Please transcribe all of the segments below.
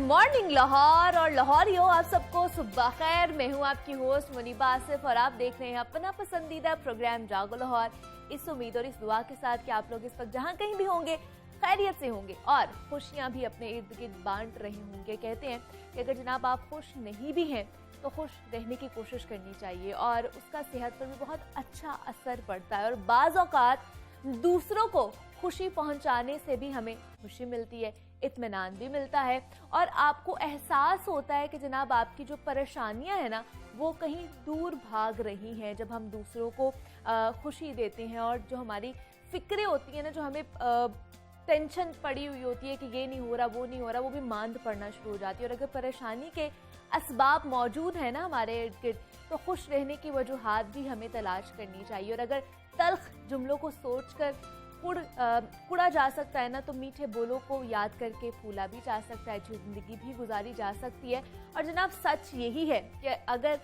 Morning Lahore और लाहौरियों, आप सबको सुबह खैर। मैं हूं आपकी होस्ट मुनीबा आसिफ और आप देख रहे हैं अपना पसंदीदा प्रोग्राम जागो लाहौर। इस उम्मीद और इस दुआ के साथ कि आप लोग इस वक्त जहां कहीं भी होंगे खैरियत से होंगे और खुशियां भी अपने इर्द गिर्द बांट रहे होंगे। कहते हैं कि अगर जनाब आप खुश नहीं भी हैं तो खुश रहने की कोशिश करनी चाहिए और उसका सेहत पर भी बहुत अच्छा असर पड़ता है। और बाज़ औक़ात दूसरों को खुशी पहुंचाने से भी हमें खुशी मिलती है, इत्मीनान भी मिलता है और आपको एहसास होता है कि जनाब आपकी जो परेशानियां हैं ना वो कहीं दूर भाग रही हैं जब हम दूसरों को खुशी देते हैं। और जो हमारी फिक्रें होती हैं ना, जो हमें टेंशन पड़ी हुई होती है कि ये नहीं हो रहा वो नहीं हो रहा, वो भी मांद पड़ना शुरू हो जाती है। और अगर परेशानी के असबाब मौजूद है ना हमारे इर्द गिर्द तो खुश रहने की वजूहात भी हमें तलाश करनी चाहिए। और अगर तल्ख जुमलों को सोचकर कुड़ा जा सकता है ना तो मीठे बोलों को याद करके फूला भी जा सकता है, जिंदगी भी गुजारी जा सकती है। और जनाब सच यही है कि अगर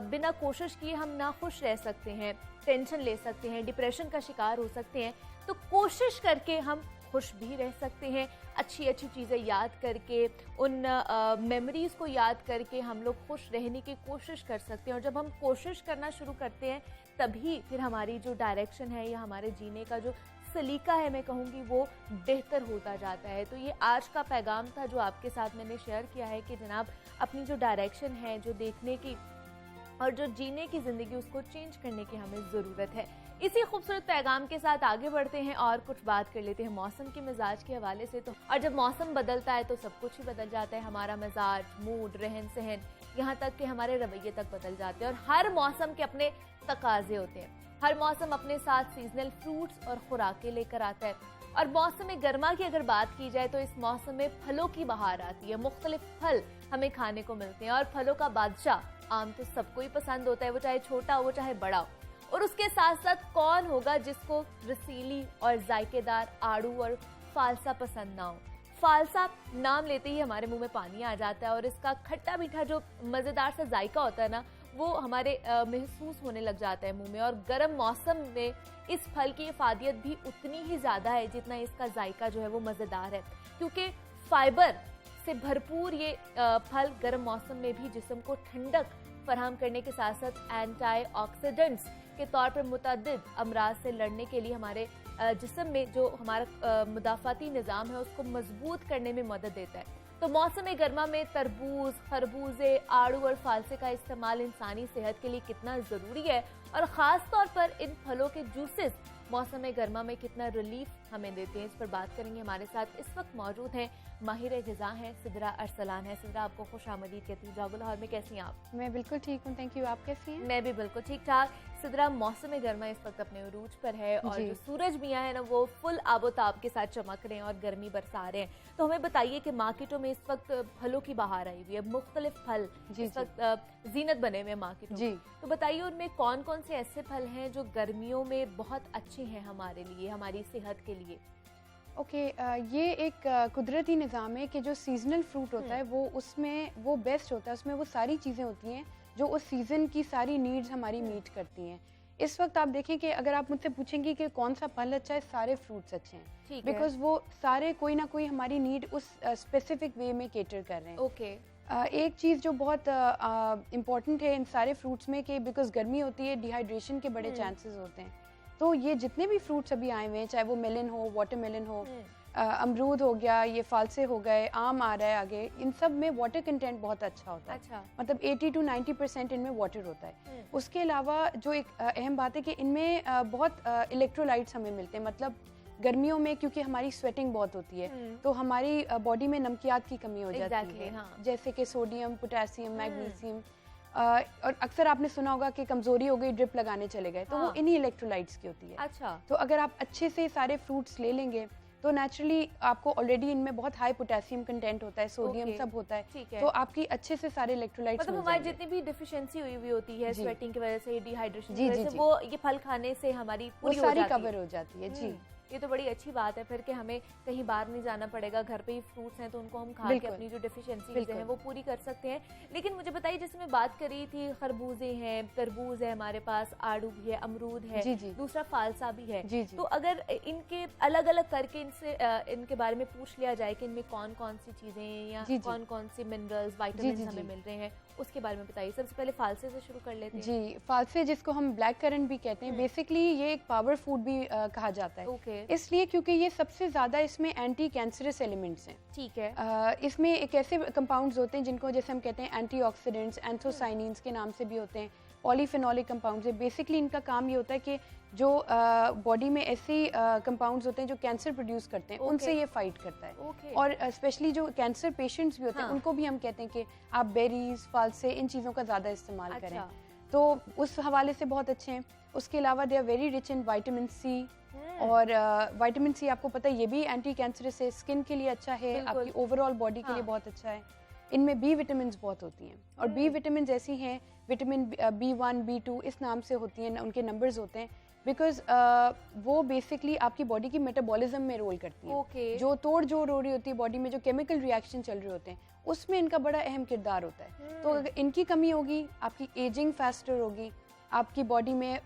बिना कोशिश किए हम ना खुश रह सकते हैं, टेंशन ले सकते हैं, डिप्रेशन का शिकार हो सकते हैं, तो कोशिश करके हम खुश भी रह सकते हैं। अच्छी अच्छी चीज़ें याद करके, उन मेमोरीज़ को याद करके हम लोग खुश रहने की कोशिश कर सकते हैं। और जब हम कोशिश करना शुरू करते हैं तभी फिर हमारी जो डायरेक्शन है या हमारे जीने का जो सलीका है, मैं कहूँगी वो बेहतर होता जाता है। तो ये आज का पैगाम था जो आपके साथ मैंने शेयर किया है कि जनाब अपनी जो डायरेक्शन है, जो देखने की और जो जीने की ज़िंदगी, उसको चेंज करने की हमें ज़रूरत है। इसी खूबसूरत पैगाम के साथ आगे बढ़ते हैं और कुछ बात कर लेते हैं मौसम के मिजाज के हवाले से। तो और जब मौसम बदलता है तो सब कुछ ही बदल जाता है, हमारा मिजाज, मूड, रहन सहन, यहाँ तक कि हमारे रवैये तक बदल जाते हैं। और हर मौसम के अपने तकाजे होते हैं, हर मौसम अपने साथ सीजनल फ्रूट्स और खुराकें लेकर आता है। और मौसम गर्मा की अगर बात की जाए तो इस मौसम में फलों की बहार आती है, मुख्तलिफ फल हमें खाने को मिलते हैं। और फलों का बादशाह आम तो सबको ही पसंद होता है, वो चाहे छोटा हो वो चाहे बड़ा हो। और उसके साथ साथ कौन होगा जिसको रसीली और जायकेदार आड़ू और फालसा पसंद ना हो। फालसा नाम लेते ही हमारे मुंह में पानी आ जाता है और इसका खट्टा मीठा जो मज़ेदार सा जायका होता है ना वो हमारे महसूस होने लग जाता है मुंह में। और गर्म मौसम में इस फल की इफादियत भी उतनी ही ज़्यादा है जितना इसका जायका जो है वो मज़ेदार है, क्योंकि फाइबर से भरपूर ये फल गर्म मौसम में भी जिस्म को ठंडक फराहम करने के साथ साथ एंटीऑक्सीडेंट्स के तौर पर मुतअद्दिद अमराज से लड़ने के लिए हमारे जिस्म में जो हमारा मुदाफ़ाती निज़ाम है उसको मजबूत करने में मदद देता है। तो मौसम गर्मा में तरबूज, खरबूजे, आड़ू और फालसे का इस्तेमाल इंसानी सेहत के लिए कितना ज़रूरी है और ख़ास तौर पर इन फलों के जूसेस मौसम गर्मा में कितना रिलीफ हमें देते हैं, इस पर बात करेंगे। हमारे साथ इस वक्त मौजूद हैं माहिर ग़िज़ा हैं सिदरा अरसलान है। सिदरा, आपको खुश आमदीद कहती हूँ जागो लाहौर में। कैसी हैं आप? मैं बिल्कुल ठीक हूँ, थैंक यू। आप कैसी हैं? मैं भी बिल्कुल ठीक ठाक। सिदरा, मौसम गर्मा इस वक्त अपने उरूज पर है और जो सूरज मियाँ है ना वो फुल आबोताब के साथ चमक रहे हैं और गर्मी बरसा रहे हैं। तो हमें बताइए कि मार्केटों में इस वक्त फलों की बहार आई हुई है, मुख्तलिफ फल इस वक्त जीनत बने हुए हैं मार्केटों में। तो बताइए उनमें कौन कौन से ऐसे फल हैं जो गर्मियों में बहुत अच्छे हैं हमारे लिए, हमारी सेहत के लिए? ओके, ये एक कुदरती निज़ाम है कि जो सीजनल फ्रूट होता है वो उसमें वो बेस्ट होता है, उसमें वो सारी चीज़ें होती हैं जो उस सीज़न की सारी नीड्स हमारी मीट करती हैं। इस वक्त आप देखें कि अगर आप मुझसे पूछेंगी कि कौन सा फल अच्छा है, सारे फ्रूट्स अच्छे हैं, बिकॉज वो सारे कोई ना कोई हमारी नीड उस स्पेसिफिक वे में केटर कर रहे हैं। ओके, एक चीज़ जो बहुत इम्पॉर्टेंट है इन सारे फ्रूट्स में कि बिकॉज गर्मी होती है, डिहाइड्रेशन के बड़े चांसेस होते हैं। तो ये जितने भी फ्रूट्स अभी आए हुए हैं, चाहे वो मेलन हो, वाटरमेलन हो, अमरूद हो गया, ये फालसे हो गए, आम आ रहा है आगे, इन सब में वाटर कंटेंट बहुत अच्छा होता है। अच्छा। मतलब 80 to 90% इनमें वाटर होता है। उसके अलावा जो एक अहम बात है कि इनमें बहुत इलेक्ट्रोलाइट्स हमें मिलते हैं। मतलब गर्मियों में क्योंकि हमारी स्वेटिंग बहुत होती है तो हमारी बॉडी में नमकियात की कमी हो जाती है, हाँ। जैसे कि सोडियम, पोटेशियम, मैग्नीशियम। और अक्सर आपने सुना होगा कि कमजोरी हो गई, ड्रिप लगाने चले गए, तो वो इन्हीं इलेक्ट्रोलाइट्स की होती है। अच्छा। तो अगर आप अच्छे से सारे फ्रूट्स ले लेंगे तो नेचुरली आपको ऑलरेडी इनमें बहुत हाई पोटेशियम कंटेंट होता है, सोडियम सब होता है, तो आपकी अच्छे से सारे इलेक्ट्रोलाइट्स मतलब हमारी जितनी भी डिफिशिएंसी हुई होती है स्वेटिंग की वजह से, डिहाइड्रेशन की वजह से, वो ये फल खाने से हमारी पूरी सारी कवर हो जाती है। जी, ये तो बड़ी अच्छी बात है फिर कि हमें कहीं बाहर नहीं जाना पड़ेगा, घर पे ही फ्रूट्स हैं तो उनको हम खा के अपनी जो डिफिशियंसीज हैं वो पूरी कर सकते हैं। लेकिन मुझे बताइए, जैसे मैं बात कर रही थी, खरबूजे हैं, तरबूज है हमारे पास, आड़ू भी है, अमरूद है, दूसरा फालसा भी है, तो अगर इनके अलग अलग करके इनसे इनके बारे में पूछ लिया जाए कि इनमें कौन कौन सी चीजें या कौन कौन सी मिनरल्स, विटामिन हमें मिल रहे हैं, उसके बारे में बताइए। सबसे पहले फालसे से शुरू कर लेते हैं। जी, फालसे जिसको हम ब्लैक करंट भी कहते हैं, बेसिकली ये एक पावर फूड भी कहा जाता है। इसलिए क्योंकि ये सबसे ज्यादा इसमें एंटी कैंसरस एलिमेंट्स हैं। ठीक है। इसमें एक ऐसे कंपाउंड्स होते हैं जिनको जैसे हम कहते हैं एंटीऑक्सीडेंट्स, एंथोसाइनिन्स के नाम से भी होते हैं, पॉलीफेनोलिक कंपाउंड्स है। बेसिकली इनका काम ये होता है कि जो बॉडी में ऐसे कंपाउंड्स होते हैं जो कैंसर प्रोड्यूस करते हैं, उनसे ये फाइट करता है। और स्पेशली जो कैंसर पेशेंट्स भी होते हैं, उनको भी हम कहते हैं कि आप बेरीज, फालसे, इन चीज़ों का ज़्यादा इस्तेमाल करें, तो उस हवाले से बहुत अच्छे हैं। उसके अलावा they are very rich in vitamin C, और विटामिन सी आपको पता है ये भी एंटी कैंसरस है, स्किन के लिए अच्छा है, आपकी ओवरऑल बॉडी के लिए बहुत अच्छा है। इनमें बी विटामिन बहुत होती हैं, और बी विटामिन ऐसी हैं, विटामिन B1, B2 इस नाम से होती हैं, उनके नंबर्स होते हैं, बिकॉज वो बेसिकली आपकी बॉडी की मेटाबॉलिज्म में रोल करती हैं। जो तोड़ जोड़ हो रही होती है बॉडी में, जो केमिकल रिएक्शन चल रहे होते हैं, उसमें इनका बड़ा अहम किरदार होता है। तो अगर इनकी कमी होगी, आपकी एजिंग फास्टर होगी, आपकी बॉडी में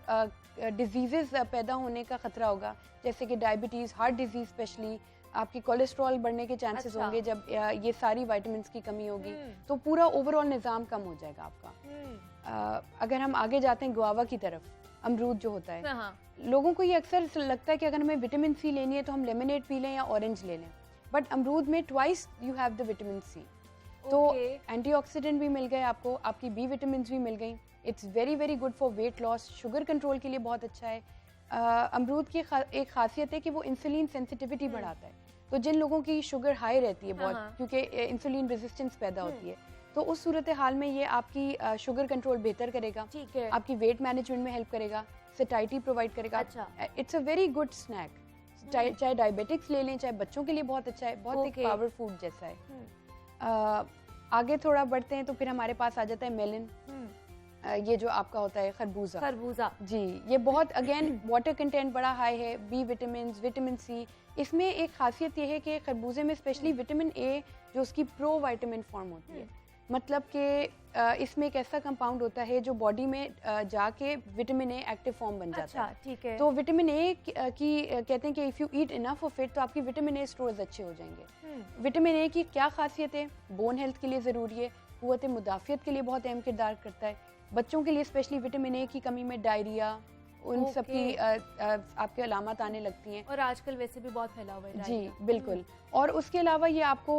डिजीजेस पैदा होने का खतरा होगा, जैसे कि डायबिटीज़, हार्ट डिजीज स्पेशली, आपकी कोलेस्ट्रॉल बढ़ने के चांसेस होंगे जब ये सारी विटामिन्स की कमी होगी, तो पूरा ओवरऑल निज़ाम कम हो जाएगा आपका। अगर हम आगे जाते हैं गुआवा की तरफ, अमरूद जो होता है, लोगों को ये अक्सर लगता है कि अगर हमें विटामिन सी लेनी है तो हम लेमनेड पी लें या ऑरेंज ले लें, बट अमरूद में twice you have the vitamin C. तो एंटीऑक्सीडेंट भी मिल गए आपको, आपकी बी विटामिन भी मिल गई। It's very very good for weight loss, sugar control के लिए बहुत अच्छा है। अमरूद की एक खासियत है कि वो इंसुलिन सेंसिटिविटी बढ़ाता है, तो जिन लोगों की शुगर हाई रहती है बहुत, क्योंकि इंसुलिन रेजिस्टेंस पैदा होती है, तो उस सूरत हाल में ये आपकी शुगर कंट्रोल बेहतर करेगा, आपकी वेट मैनेजमेंट में हेल्प करेगा, सैटिस्फैक्शन प्रोवाइड करेगा। It's a very good snack, चाहे डायबिटिक्स ले लें, चाहे बच्चों के लिए बहुत अच्छा है, बहुत एक पावर फूड जैसा है। आगे थोड़ा बढ़ते हैं तो फिर हमारे पास आ जाता है मेलन, ये जो आपका होता है खरबूजा जी, ये बहुत अगेन वाटर कंटेंट बड़ा हाई है, बी विटामिन, विटामिन सी। इसमें एक खासियत ये है कि खरबूजे में स्पेशली विटामिन ए जो उसकी प्रो विटामिन फॉर्म होती है, मतलब कि इसमें एक ऐसा कंपाउंड होता है जो बॉडी में जाके विटामिन ए एक्टिव फॉर्म बन जाता है। ठीक है। तो विटामिन ए की कहते हैं कि if you eat enough of it तो आपकी विटामिन ए स्टोर्स अच्छे हो जाएंगे। विटामिन ए की क्या खासियत है? बोन हेल्थ के लिए ज़रूरी है, क़ुव्वत मुदाफ़ियत के लिए बहुत अहम किरदार करता है। बच्चों के लिए स्पेशली विटामिन ए की कमी में डायरिया, उन सब की आपके अलामत आने लगती हैं, और आजकल वैसे भी बहुत फैला हुआ है। जी बिल्कुल। और उसके अलावा ये आपको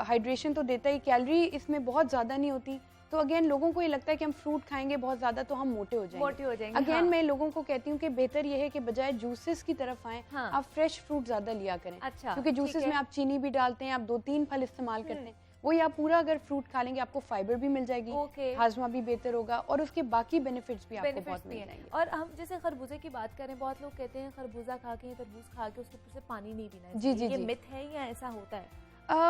हाइड्रेशन तो देता ही, कैलोरी इसमें बहुत ज़्यादा नहीं होती, तो अगेन लोगों को ये लगता है कि हम फ्रूट खाएंगे बहुत ज़्यादा तो हम मोटे हो जाएंगे। अगेन मैं लोगों को कहती हूँ कि बेहतर ये है कि बजाय जूसेस की तरफ आएँ, आप फ्रेश फ्रूट ज़्यादा लिया करें। क्योंकि जूसेस में आप चीनी भी डालते हैं, आप 2-3 फल इस्तेमाल करते हैं, वही आप पूरा अगर फ्रूट खा लेंगे आपको फाइबर भी मिल जाएगी, हाजमा भी बेहतर होगा, और उसके बाकी बेनिफिट्स भी आपको बहुत मिल जाएंगे। और हम जैसे खरबूजे की बात करें, बहुत लोग कहते हैं खरबूजा खा के, तरबूज खा के उसके ऊपर से पानी नहीं पीना है। ये मिथ है या ऐसा होता है?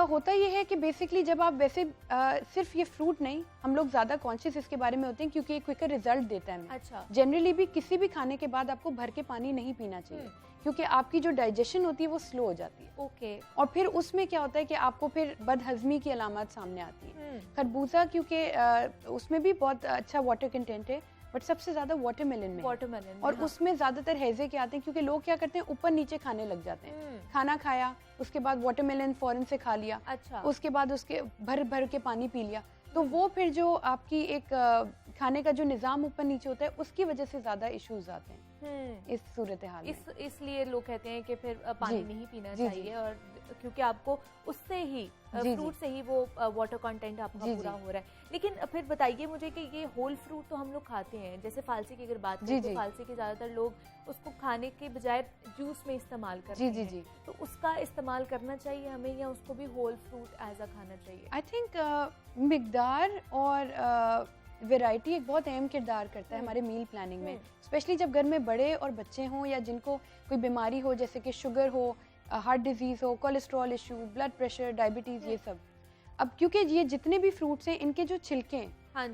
होता ये है कि बेसिकली जब आप वैसे सिर्फ ये फ्रूट नहीं, हम लोग ज़्यादा कॉन्शियस इसके बारे में होते हैं क्योंकि ये क्विकर रिजल्ट देता है हमें। जनरली भी किसी भी खाने के बाद आपको भर के पानी नहीं पीना चाहिए, क्योंकि आपकी जो डाइजेशन होती है वो स्लो हो जाती है। और फिर उसमें क्या होता है कि आपको फिर बदहजमी की अलामत सामने आती है। खरबूजा क्योंकि उसमें भी बहुत अच्छा वाटर कंटेंट है, बट सबसे ज्यादा वाटरमेलन में, और उसमें ज्यादातर हैजे के आते हैं, क्योंकि लोग क्या करते हैं ऊपर नीचे खाने लग जाते हैं। खाना खाया, उसके बाद वाटरमेलन फौरन से खा लिया, उसके बाद उसके भर भर के पानी पी लिया, तो वो फिर जो आपकी एक खाने का जो निज़ाम ऊपर नीचे होता है उसकी वजह से ज़्यादा इश्यूज आते हैं इस सूरत हाल में। इसलिए लोग कहते हैं कि फिर पानी नहीं पीना चाहिए, और क्योंकि आपको उससे ही फ्रूट से ही वो वाटर कंटेंट आपका पूरा हो रहा है। लेकिन फिर बताइए मुझे कि ये होल फ्रूट तो हम लोग खाते हैं, जैसे फालसे की अगर बात करें तो फालसे के ज़्यादातर लोग उसको खाने के बजाय जूस में इस्तेमाल करते हैं। तो उसका इस्तेमाल करना चाहिए हमें, या उसको भी होल फ्रूट एज अ खाना चाहिए? आई थिंक मिकदार और वैरायटी एक बहुत अहम किरदार करता है हमारे मील प्लानिंग में, स्पेशली जब घर में बड़े और बच्चे हों या जिनको कोई बीमारी हो, जैसे कि शुगर हो, हार्ट डिजीज़ हो, cholesterol issue, blood pressure, diabetes, ये सब। अब क्योंकि ये जितने भी फ्रूट्स हैं इनके जो छिलके हैं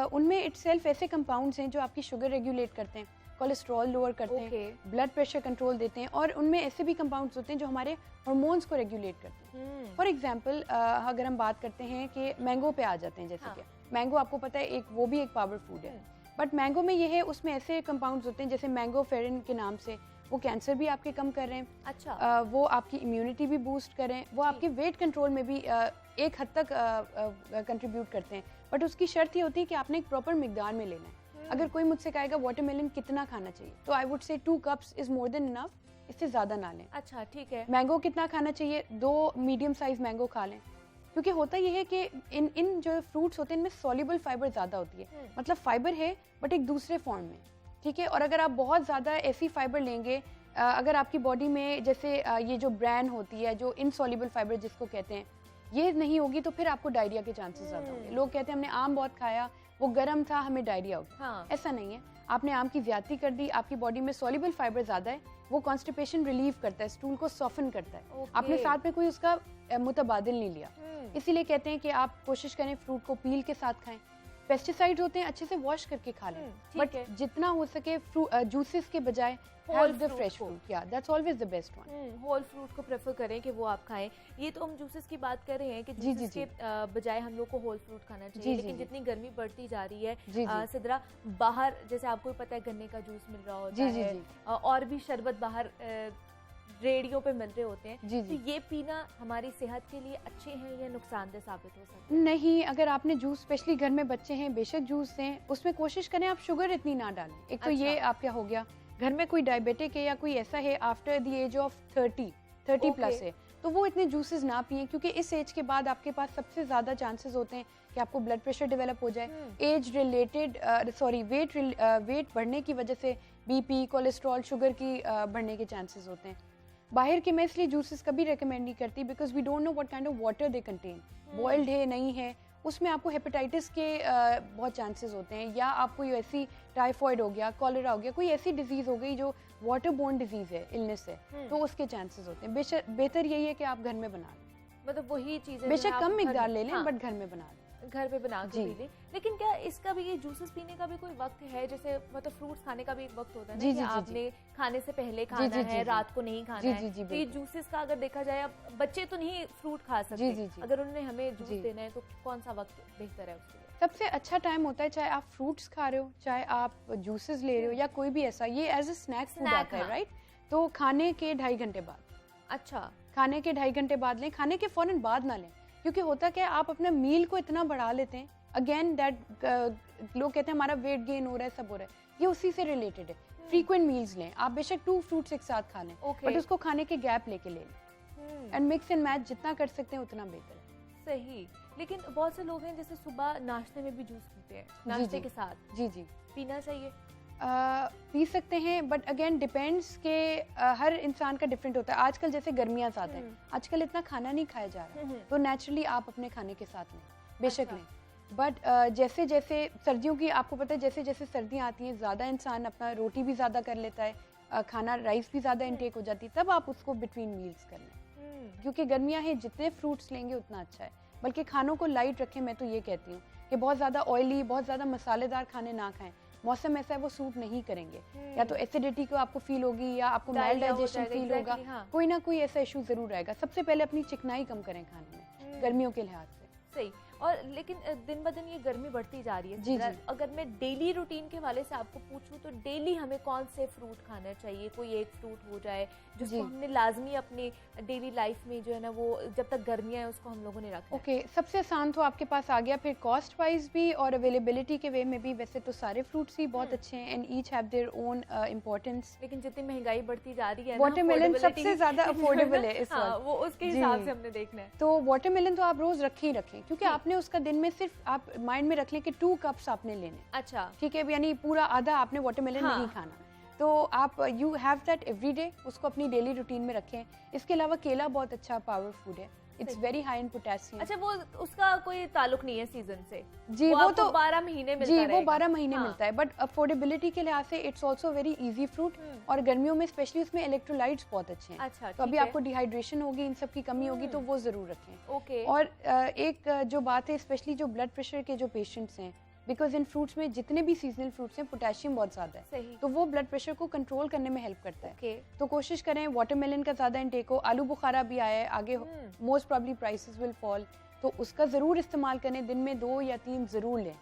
उनमें इटसेल्फ ऐसे कंपाउंड्स हैं जो आपकी शुगर रेगुलेट करते हैं, कोलेस्ट्रॉल लोअर करते हैं, ब्लड प्रेशर कंट्रोल देते हैं, और उनमें ऐसे भी कंपाउंड्स होते हैं जो हमारे हार्मोन्स को रेगुलेट करते हैं। फॉर एग्जांपल अगर हम बात करते हैं कि मैंगो पे आ जाते हैं, जैसे कि मैंगो आपको पता है वो भी एक पावर फूड है, बट मैंगो में ये है उसमें ऐसे कंपाउंड्स होते हैं जैसे मैंगो फेरिन के नाम से, वो कैंसर भी आपके कम कर रहे हैं। अच्छा। वो आपकी इम्यूनिटी भी बूस्ट कर रहे हैं, वो आपके वेट कंट्रोल में भी एक हद तक कंट्रीब्यूट करते हैं, बट उसकी शर्त ये होती है कि आपने एक प्रॉपर मिकदार में लेना है। अगर कोई मुझसे कहेगा वाटरमेलन कितना खाना चाहिए, तो I would say 2 cups is more than enough, इससे ज़्यादा ना लें। अच्छा, ठीक है। मैंगो कितना खाना चाहिए, 2 मीडियम साइज मैंगो खा लें, क्योंकि होता ये है कि इन जो फ्रूट्स होते हैं इनमें सॉल्युबल फाइबर ज़्यादा होती है, मतलब फाइबर है बट एक दूसरे फॉर्म में, ठीक है। और अगर आप बहुत ज़्यादा ऐसी फाइबर लेंगे, अगर आपकी बॉडी में जैसे ये जो ब्रैन होती है, जो इनसॉल्युबल फाइबर जिसको कहते हैं, ये नहीं होगी तो फिर आपको डायरिया के चांसेस ज़्यादा होंगे। लोग कहते हैं हमने आम बहुत खाया, वो गर्म था, हमें डायरिया हो गया। ऐसा नहीं है, आपने आम की ज्यादती कर दी, आपकी बॉडी में सॉल्युबल फाइबर ज़्यादा है, वो कॉन्स्टिपेशन रिलीव करता है, स्टूल को सॉफन करता है। आपने साथ में कोई उसका मुतबादिल नहीं लिया, इसीलिए कहते हैं कि आप कोशिश करें फ्रूट को पील के साथ खाएं। पेस्टिसाइड्स होते हैं, अच्छे से वॉश करके खा लें, बट जितना हो सके जूसेस के बजाय होल द फ्रेश फ्रूट, या that's always the best one. Whole fruit को प्रेफर करें कि वो आप खाएं। ये तो हम जूसेस की बात कर रहे हैं कि जूसेस के बजाय हम लोग को होल फ्रूट खाना चाहिए, लेकिन जितनी गर्मी बढ़ती जा रही है सिद्रा, बाहर जैसे आपको पता है गन्ने का जूस मिल रहा होता है, और भी शरबत बाहर रेडियो पे मिल रहे होते हैं, तो ये पीना हमारी सेहत के लिए अच्छे हैं या नुकसानदेह साबित हो सकते हैं? नहीं, अगर आपने जूस, स्पेशली घर में बच्चे हैं, बेशक जूस दें, उसमें कोशिश करें आप शुगर इतनी ना डालें। एक तो ये आप क्या हो गया, घर में कोई डायबिटिक है या कोई ऐसा है after the age of 30 plus है, तो वो इतने जूसेस ना पिए, क्योंकि इस एज के बाद आपके पास सबसे ज़्यादा चांसेस होते हैं कि आपको ब्लड प्रेशर डेवलप हो जाए, एज रिलेटेड वेट बढ़ने की वजह से बीपी, कोलेस्ट्रॉल, शुगर की बढ़ने के चांसेस होते हैं। बाहर के मैं इसलिए जूसेस कभी रेकमेंड नहीं करती, because we don't know what kind of water they contain, boiled है नहीं है, उसमें आपको हेपेटाइटिस के बहुत चांसेस होते हैं, या आपको ऐसी टाइफॉइड हो गया, कॉलेरा हो गया, कोई ऐसी डिजीज़ हो गई जो वाटर बोर्न डिजीज़ है, इलनेस है, तो उसके चांसेस होते हैं। बेहतर यही है कि आप घर में बना लें, मतलब वही चीज़ें बेशक कम मिकदार ले लें, बट घर में बना लें, घर पे बना के पी लें। लेकिन क्या इसका भी, ये जूसेस पीने का भी कोई वक्त है? जैसे मतलब फ्रूट्स खाने का भी एक वक्त होता है ना, कि आपने खाने से पहले खाना है, रात को नहीं खाना है। तो ये जूसेस का अगर देखा जाए, अब बच्चे तो नहीं फ्रूट खा सकते, अगर उन्होंने हमें जूस देना है तो कौन सा वक्त बेहतर है उसके लिए? सबसे अच्छा टाइम होता है, चाहे आप फ्रूट्स खा रहे हो, चाहे आप जूसेस ले रहे हो, या कोई भी ऐसा, ये एज ए स्नैक फूड आता है, राइट? तो खाने के 2.5 घंटे बाद। अच्छा, खाने के 2.5 घंटे बाद लें, खाने के फौरन बाद ना लें, क्योंकि होता क्या है, आप अपना मील को इतना बढ़ा लेते हैं, अगेन दैट लोग कहते हैं हमारा वेट गेन हो रहा है, सब हो रहा है, ये उसी से रिलेटेड है। फ्रीक्वेंट मील्स लें, आप बेशक 2 फ्रूट्स एक साथ खा लें, बट उसको खाने के गैप लेके ले लें, एंड मिक्स एंड मैच जितना कर सकते हैं उतना बेहतर है। सही। लेकिन बहुत से लोग हैं जैसे सुबह नाश्ते में भी जूस पीते हैं, नाश्ते के साथ। जी पीना चाहिए? पी सकते हैं, बट अगेन डिपेंड्स के हर इंसान का डिफरेंट होता है। आजकल जैसे गर्मियाँ ज़्यादा हैं, आजकल इतना खाना नहीं खाया जा रहा, तो नेचुरली आप अपने खाने के साथ लें, बेशक लें, बट जैसे जैसे सर्दियों की, आपको पता है जैसे जैसे सर्दियाँ आती हैं, ज़्यादा इंसान अपना रोटी भी ज़्यादा कर लेता है, खाना राइस भी ज़्यादा इनटेक हो जाती है, तब आप उसको बिटवीन मील्स कर लें, क्योंकि गर्मियाँ हैं, जितने फ्रूट्स लेंगे उतना अच्छा है। बल्कि खानों को लाइट रखें, मैं तो ये कहती हूँ कि बहुत ज़्यादा ऑयली, बहुत ज़्यादा मसालेदार खाने ना खाएं, मौसम ऐसा है वो सूट नहीं करेंगे, या तो एसिडिटी को आपको फील होगी, या आपको माइल्ड डाइजेशन फील होगा, कोई ना कोई ऐसा इशू जरूर आएगा। सबसे पहले अपनी चिकनाई कम करें खाने में, गर्मियों के लिहाज से। सही। और लेकिन दिन ब दिन ये गर्मी बढ़ती जा रही है, जी। अगर मैं डेली रूटीन के वाले से आपको पूछूं तो डेली हमें कौन से फ्रूट खाना चाहिए? कोई एक फ्रूट हो जाए जिसको हमने लाजमी अपनी डेली लाइफ में जो है ना, वो जब तक गर्मियाँ है उसको हम लोगों ने रखना। ओके, सबसे आसान तो आपके पास आ गया, फिर कॉस्ट वाइज भी और अवेलेबिलिटी के वे में भी वैसे तो सारे फ्रूट्स ही बहुत अच्छे हैं, and each have their own importance. लेकिन जितनी महंगाई बढ़ती जा रही है, वाटरमेलन सबसे ज्यादा अफोर्डेबल है इस वक्त, वो उसके हिसाब से हमने देखना है। तो वाटरमेलन तो आप रोज रखे ही रखें, क्योंकि आपने उसका दिन में सिर्फ आप माइंड में रख लें कि 2 कप्स आपने लेने। अच्छा, ठीक है, यानी पूरा आधा आपने वाटरमेलन नहीं खाना, तो आप you have that every day, उसको अपनी डेली रूटीन में रखें। इसके अलावा केला बहुत अच्छा पावर फूड है, it's very high in potassium. अच्छा, वो उसका कोई ताल्लुक नहीं है सीजन से? जी, वो तो 12 महीने मिलता है। जी, वो 12 महीने मिलता है, बट अफोर्डेबिलिटी के लिहाज से it's also very easy fruit, और गर्मियों में स्पेशली उसमें इलेक्ट्रोलाइट्स बहुत अच्छे हैं। अच्छा, तो अभी आपको डिहाइड्रेशन होगी, इन सब की कमी होगी, तो वो जरूर रखें। ओके। और एक जो बात है, स्पेशली जो ब्लड प्रेशर के जो पेशेंट्स हैं, बिकॉज इन फ्रूट्स में जितने भी सीजनल फ्रूट्स हैं पोटेशियम बहुत ज़्यादा है, सही। तो वो ब्लड प्रेशर को कंट्रोल करने में हेल्प करता है। ओके। तो कोशिश करें वाटरमेलन का ज़्यादा इंटेक हो, आलू बुखारा भी आया है आगे, most probably prices will fall, तो उसका ज़रूर इस्तेमाल करें, दिन में 2 या 3 ज़रूर लें।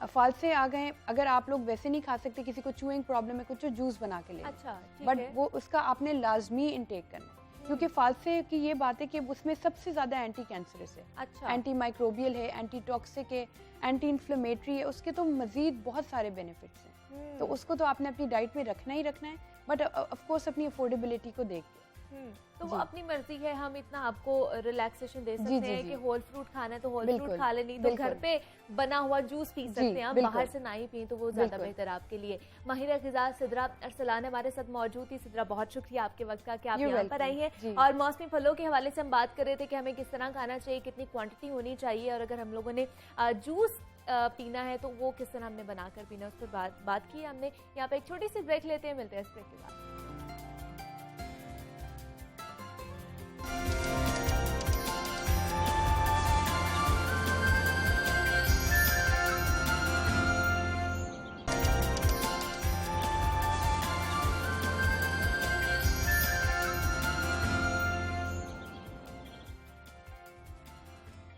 फालसे आ गए, अगर आप लोग वैसे नहीं खा सकते, किसी को चूइंग प्रॉब्लम है, कुछ जूस बना के लें। अच्छा, बट वो उसका आपने लाजमी इंटेक करना, क्योंकि फालसे की ये बात है कि उसमें सबसे ज़्यादा एंटी कैंसरस है, अच्छा, एंटी माइक्रोबियल है, एंटी टॉक्सिक है, एंटी इन्फ्लेमेटरी है, उसके तो मज़ीद बहुत सारे बेनिफिट्स हैं। तो उसको तो आपने अपनी डाइट में रखना ही रखना है, बट ऑफ कोर्स अपनी अफोर्डेबिलिटी को देख के। तो वो अपनी मर्जी है, हम इतना आपको रिलैक्सेशन दे सकते हैं कि होल फ्रूट खाना है तो होल फ्रूट खा ले, नहीं तो घर पे बना हुआ जूस पी सकते हैं, आप बाहर से ना ही पिए तो वो ज्यादा बेहतर आपके लिए। माहिरा ग़िज़ा सिद्रा अरसलान हमारे साथ मौजूद थी। सिद्रा, बहुत शुक्रिया आपके वक्त का कि आप यहाँ पर आई हैं, और मौसमी फलों के हवाले से हम बात कर रहे थे कि हमें किस तरह खाना चाहिए, कितनी क्वांटिटी होनी चाहिए, और अगर हम लोगों ने जूस पीना है तो वो किस तरह हमने बनाकर पीना, उस पर बात की हमने। यहाँ पे एक छोटी सी ब्रेक लेते हैं, मिलते हैं इस ब्रेक के बाद।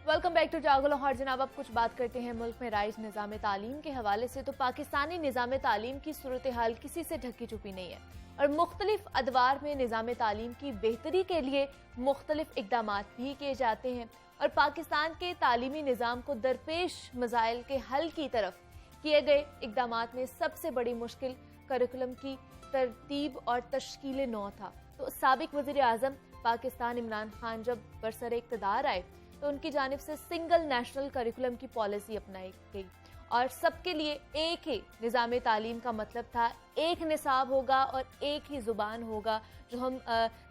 वेलकम बैक टू जागो लाहौर। जनाब, अब कुछ बात करते हैं मुल्क में राइज निज़ाम तालीम के हवाले से। तो पाकिस्तानी निज़ाम तालीम की सूरत हाल किसी से ढकी छुपी नहीं है, और मुख्तलिफ अदवार में निज़ाम तालीम की बेहतरी के लिए मुख्तलिफ इकदाम भी किए जाते हैं, और पाकिस्तान के तालीमी निज़ाम को दरपेश मसाइल के हल की तरफ किए गए इकदाम में सबसे बड़ी मुश्किल करिकुलम की तरतीब और तश्कील नौ था। तो साबिक वज़ीर आज़म पाकिस्तान इमरान खान जब बरसर इक़्तिदार आए तो उनकी जानिब से सिंगल नेशनल करिकुलम की पॉलिसी अपनाई गई, और सबके लिए एक ही निज़ाम तालीम का मतलब था एक निसाब होगा और एक ही ज़ुबान होगा जो हम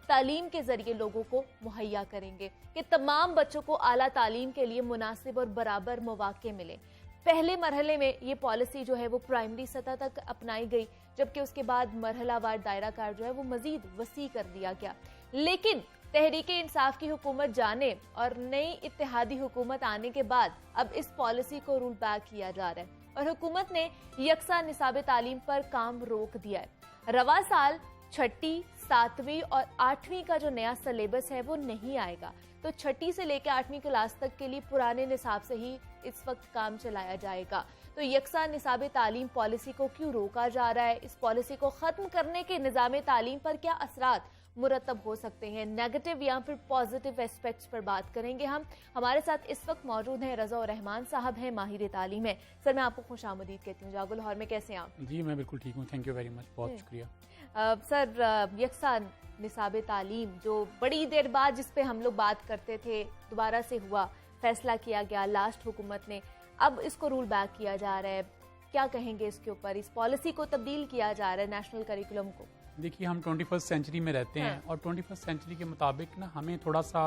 तालीम के ज़रिए लोगों को मुहैया करेंगे कि तमाम बच्चों को आला तालीम के लिए मुनासिब और बराबर मौक़े मिले। पहले मरहले में ये पॉलिसी जो है वो प्राइमरी सतह तक अपनाई गई, जबकि उसके बाद मरहलावार दायरा कार जो है वो मज़ीद वसी कर दिया गया। लेकिन तहरीक इंसाफ की हुकूमत जाने और नई इत्तेहादी हुकूमत आने के बाद अब इस पॉलिसी को रूल बैक किया जा रहा है, और हुकूमत ने यकसा निसाब तालीम पर काम रोक दिया है। रवा साल 6ठी, 7वीं और 8वीं का जो नया सिलेबस है वो नहीं आएगा, तो 6ठी से लेकर 8वीं क्लास तक के लिए पुराने निसाब से ही इस वक्त काम चलाया जाएगा। तो यकसा निसाब तालीम पॉलिसी को क्यों रोका जा रहा है, इस पॉलिसी को खत्म करने के निज़ाम तालीम पर क्या असरात मुरतब हो सकते हैं, नेगेटिव या फिर पॉजिटिव एस्पेक्ट्स पर बात करेंगे हम। हमारे साथ इस वक्त मौजूद हैं रज़ा रहमान साहब हैं, माहिर तालीम है। सर, मैं आपको खुशामदीद कहती हूँ जागो लाहौर में। कैसे हैं आप? जी मैं बिल्कुल ठीक हूँ, थैंक यू वेरी मच, बहुत शुक्रिया। सर, यकसा निसाब तालीम जो बड़ी देर बाद जिस पे हम लोग बात करते थे, दोबारा से हुआ, फैसला किया गया लास्ट हुकूमत ने, अब इसको रूल बैक किया जा रहा है, क्या कहेंगे इसके ऊपर? इस पॉलिसी को तब्दील किया जा रहा है, नेशनल करिकुलम को। देखिए, हम 21st सेंचुरी में रहते हैं, और 21st सेंचुरी के मुताबिक ना हमें थोड़ा सा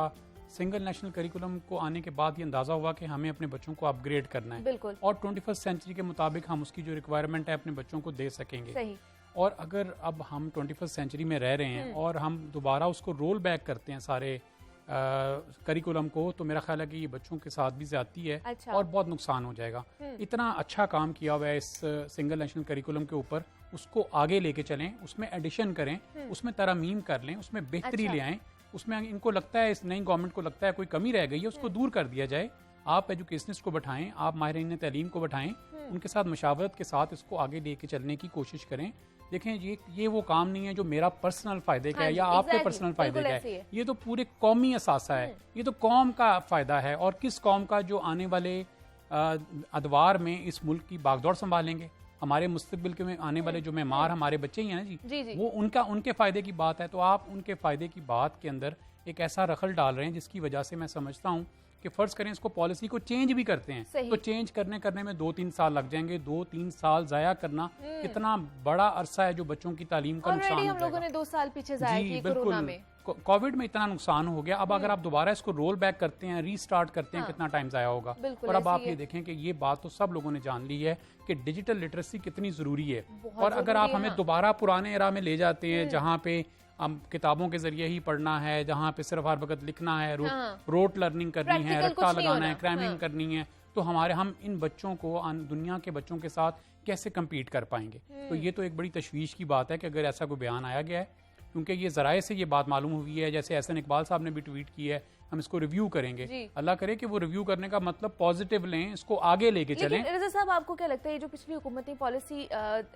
सिंगल नेशनल करिकुलम को आने के बाद ये अंदाज़ा हुआ कि हमें अपने बच्चों को अपग्रेड करना है, बिल्कुल, और 21st सेंचुरी के मुताबिक हम उसकी जो रिक्वायरमेंट है अपने बच्चों को दे सकेंगे। सही। और अगर अब हम 21st सेंचुरी में रह रहे हैं और हम दोबारा उसको रोल बैक करते हैं सारे करिकुलम को, तो मेरा ख्याल है कि ये बच्चों के साथ भी ज्यादती है। अच्छा। और बहुत नुकसान हो जाएगा। इतना अच्छा काम किया हुआ है इस सिंगल नेशनल करिकुलम के ऊपर, उसको आगे लेके चलें, उसमें एडिशन करें, उसमें तरमीम कर लें, उसमें बेहतरी ले आएँ। उसमें इनको लगता है, इस नई गवर्नमेंट को लगता है कोई कमी रह गई है, उसको दूर कर दिया जाए। आप एजुकेशनिस्ट को बैठाएं, आप माहिरीन तालीम को बैठाएं, उनके साथ मशावरत के साथ इसको आगे लेके चलने की कोशिश करें। देखें, ये वो काम नहीं है जो मेरा पर्सनल फायदे का है या आपके पर्सनल फायदे का है, ये तो पूरे कौमी असासा है, ये तो कौम का फायदा है। और किस कौम का? जो आने वाले अदवार में इस मुल्क की बागदौड़ संभालेंगे, हमारे मुस्तकबिल के में आने वाले जो मेहमान हमारे बच्चे ही हैं ना जी, वो उनके फायदे की बात है। तो आप उनके फायदे की बात के अंदर एक ऐसा रखल डाल रहे हैं जिसकी वजह से मैं समझता हूँ कि फर्ज करें इसको पॉलिसी को चेंज भी करते हैं, तो चेंज करने में 2-3 साल लग जाएंगे। 2-3 साल जाया करना कितना बड़ा अरसा है जो बच्चों की तालीम का नुकसान हो जाएगा। हम लोगों ने 2 साल पीछे जाया किए कोरोना में, कोविड में इतना नुकसान हो गया। अब अगर आप दोबारा इसको रोल बैक करते हैं, रीस्टार्ट करते हैं, कितना टाइम जाया होगा। और अब आप ये देखें कि ये बात तो सब लोगों ने जान ली है कि डिजिटल लिटरेसी कितनी जरूरी है। और अगर आप हमें दोबारा पुराने एरा में ले जाते हैं जहाँ पे हम किताबों के जरिए ही पढ़ना है, जहाँ पे सिर्फ हर वक्त लिखना है, रोट लर्निंग करनी है, रट्टा लगाना है, क्रैमिंग करनी है, तो हम इन बच्चों को दुनिया के बच्चों के साथ कैसे कम्पीट कर पाएंगे। तो ये तो एक बड़ी तशवीश की बात है कि अगर ऐसा कोई बयान आया गया है, क्योंकि ये ज़राए से ये बात मालूम हुई है, जैसे एहसन इकबाल साहब ने भी ट्वीट की है, हम इसको रिव्यू करेंगे। अल्लाह करे कि वो रिव्यू करने का मतलब पॉजिटिव लें, इसको आगे लेके चलें। रज़ा साहब, आपको क्या लगता है ये जो पिछली हुकूमत ने पॉलिसी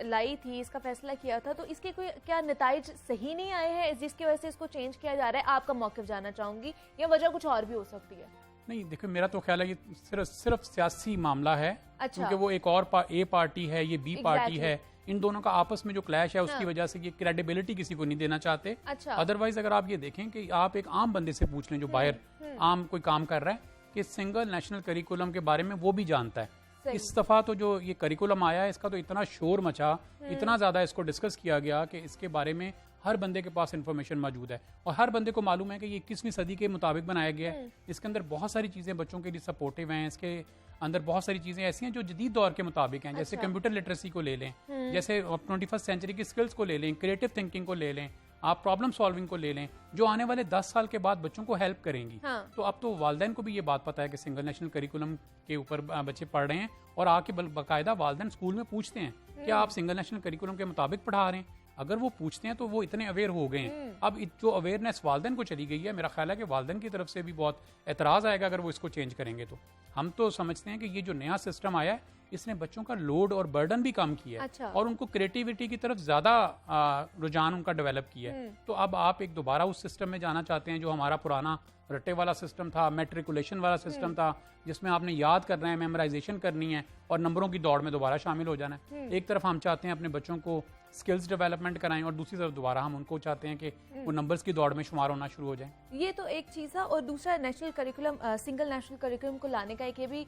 लाई थी, इसका फैसला किया था, तो इसके कोई क्या नताइज सही नहीं आए हैं जिसकी वजह से इसको चेंज किया जा रहा है? आपका मौक़िफ़ जानना चाहूंगी, या वजह कुछ और भी हो सकती है? नहीं, देखो मेरा तो ख्याल है ये सिर्फ सियासी मामला है। अच्छा। क्योंकि वो एक और ए पार्टी है, ये बी पार्टी है, इन दोनों का आपस में जो क्लैश है उसकी वजह से ये क्रेडिबिलिटी किसी को नहीं देना चाहते। अच्छा। अदरवाइज अगर आप ये देखें कि आप एक आम बंदे से पूछ लें जो बाहर आम कोई काम कर रहा है कि सिंगल नेशनल करिकुलम के बारे में वो भी जानता है। इस दफा तो जो ये करिकुलम आया है इसका तो इतना शोर मचा, इतना ज्यादा इसको डिस्कस किया गया कि इसके बारे में हर बंदे के पास इंफॉर्मेशन मौजूद है और हर बंदे को मालूम है कि ये 21वीं सदी के मुताबिक बनाया गया है। इसके अंदर बहुत सारी चीजें बच्चों के लिए सपोर्टिव हैं, इसके अंदर बहुत सारी चीजें ऐसी हैं जो जदीद दौर के मुताबिक हैं। जैसे कंप्यूटर लिटरेसी को ले लें, जैसे 21st सेंचुरी की स्किल्स को ले लें, क्रिएटिव थिंकिंग को ले लें, आप प्रॉब्लम सॉल्विंग को ले लें, जो आने वाले 10 साल के बाद बच्चों को हेल्प करेंगी। तो अब तो वालिदैन को भी ये बात पता है कि सिंगल नेशनल करिकुलम के ऊपर बच्चे पढ़ रहे हैं और आके बाकायदा वालिदैन स्कूल में पूछते हैं कि आप सिंगल नेशनल करिकुलम के मुताबिक पढ़ा रहे हैं। अगर वो पूछते हैं तो वो इतने अवेयर हो गए हैं। अब जो अवेयरनेस वालिदैन को चली गई है, मेरा ख्याल है कि वालिदैन की तरफ से भी बहुत एतराज़ आएगा अगर वो इसको चेंज करेंगे। तो हम तो समझते हैं कि ये जो नया सिस्टम आया है इसने बच्चों का लोड और बर्डन भी कम किया है। अच्छा। और उनको क्रिएटिविटी की तरफ ज्यादा रुझान उनका डेवलप किया है। तो अब आप एक दोबारा उस सिस्टम में जाना चाहते हैं जो हमारा पुराना रट्टे वाला सिस्टम था, मैट्रिकुलेशन वाला सिस्टम था, जिसमें आपने याद करना है, मेमोराइजेशन करनी है और नंबरों की दौड़ में दोबारा शामिल हो जाना है। एक तरफ हम चाहते हैं अपने बच्चों को स्किल्स डेवलपमेंट कराएं और दूसरी तरफ दोबारा हम उनको चाहते हैं कि वो नंबर्स की दौड़ में शुमार होना शुरू हो जाए। ये तो एक चीज़ है। और दूसरा national curriculum, single national curriculum को लाने का एक ये भी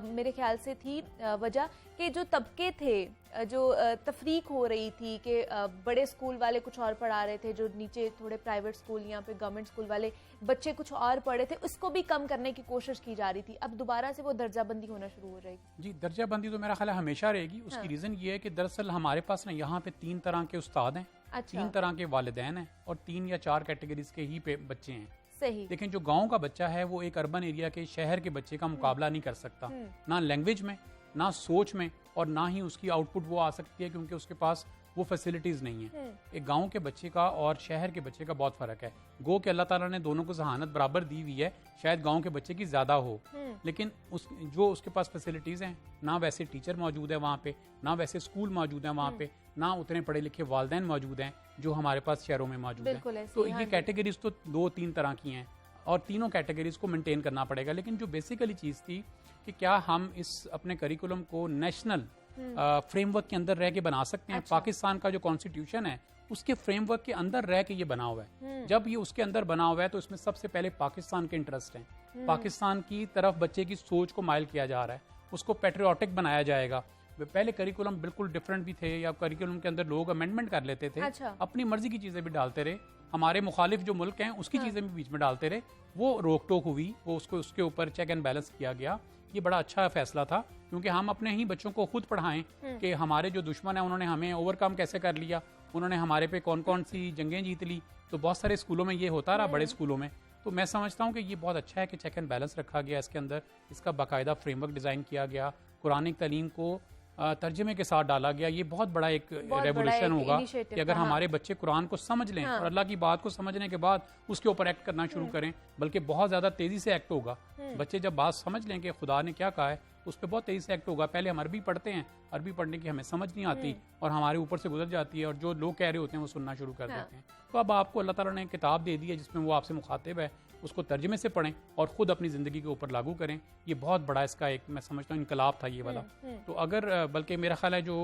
मेरे ख्याल से थी वजह कि जो तबके थे, जो तफरीक हो रही थी कि बड़े स्कूल वाले कुछ और पढ़ा रहे थे, जो नीचे थोड़े प्राइवेट स्कूल या फिर गवर्नमेंट स्कूल वाले बच्चे कुछ और पढ़े थे, उसको भी कम करने की कोशिश की जा रही थी। अब दोबारा से वो दर्जाबंदी होना शुरू हो जाएगी। जी, दर्जाबंदी तो मेरा ख्याल है हमेशा रहेगी। उसकी रीज़न ये है कि दरअसल हमारे पास ना यहाँ पे 3 तरह के उस्ताद हैं। अच्छा। 3 तरह के वालिदैन हैं और 3 या 4 कैटेगरीज के ही पे बच्चे हैं। सही। लेकिन जो गांव का बच्चा है वो एक अर्बन एरिया के शहर के बच्चे का मुकाबला नहीं कर सकता, ना लैंग्वेज में, ना सोच में, और ना ही उसकी आउटपुट वो आ सकती है क्योंकि उसके पास वो फैसिलिटीज नहीं है। एक गांव के बच्चे का और शहर के बच्चे का बहुत फर्क है। गो कि अल्लाह ताला ने दोनों को जहानत बराबर दी हुई है, शायद गांव के बच्चे की ज्यादा हो, लेकिन जो उसके पास फैसिलिटीज हैं, ना वैसे टीचर मौजूद है वहाँ पे, ना वैसे स्कूल मौजूद है वहाँ पे, ना उतने पढ़े लिखे वालिदैन मौजूद हैं जो हमारे पास शहरों में मौजूद है। तो ये कैटेगरीज तो 2-3 तरह की हैं और तीनों कैटेगरीज को मेंटेन करना पड़ेगा। लेकिन जो बेसिकली चीज़ थी कि क्या हम इस अपने करिकुलम को नेशनल फ्रेमवर्क के अंदर रह के बना सकते हैं। अच्छा। पाकिस्तान का जो कॉन्स्टिट्यूशन है उसके फ्रेमवर्क के अंदर रह के ये बना हुआ है। जब ये उसके अंदर बना हुआ है तो इसमें सबसे पहले पाकिस्तान के इंटरेस्ट हैं, पाकिस्तान की तरफ बच्चे की सोच को माइल किया जा रहा है, उसको पेट्रियाटिक बनाया जाएगा। पहले करिकुलम बिल्कुल डिफरेंट भी थे, या करिकुलम के अंदर लोग अमेंडमेंट कर लेते थे। अच्छा। अपनी मर्जी की चीजें भी डालते रहे, हमारे मुखालिफ जो मुल्क हैं उसकी चीजें भी बीच में डालते रहे, वो रोक टोक हुई, वो उसके ऊपर चेक एंड बैलेंस किया गया। ये बड़ा अच्छा फैसला था क्योंकि हम अपने ही बच्चों को खुद पढ़ाएं कि हमारे जो दुश्मन है उन्होंने हमें ओवरकम कैसे कर लिया, उन्होंने हमारे पे कौन कौन सी जंगें जीत ली। तो बहुत सारे स्कूलों में ये होता रहा, बड़े स्कूलों में। तो मैं समझता हूँ कि ये बहुत अच्छा है कि चेक एंड बैलेंस रखा गया इसके अंदर, इसका बाकायदा फ्रेमवर्क डिज़ाइन किया गया, कुरानिक तालीम को तर्जमे के साथ डाला गया। ये बहुत बड़ा एक रेवोल्यूशन होगा कि अगर हमारे बच्चे कुरान को समझ लें और अल्लाह की बात को समझने के बाद उसके ऊपर एक्ट करना शुरू करें, बल्कि बहुत ज़्यादा तेज़ी से एक्ट होगा। बच्चे जब बात समझ लें कि खुदा ने क्या कहा है उस पर बहुत तेज़ी से एक्ट होगा। पहले हम अरबी पढ़ते हैं, अरबी पढ़ने की हमें समझ नहीं आती और हमारे ऊपर से गुजर जाती है और जो लोग कह रहे होते हैं वो सुनना शुरू कर देते हैं। तो अब आपको अल्लाह ताला ने किताब दे दी है जिसमें वो आपसे मुखातिब है, उसको तर्जमे से पढ़ें और ख़ुद अपनी ज़िंदगी के ऊपर लागू करें। ये बहुत बड़ा इसका एक मैं समझता हूँ इनकलाब था ये वाला। तो अगर बल्कि मेरा ख्याल है जो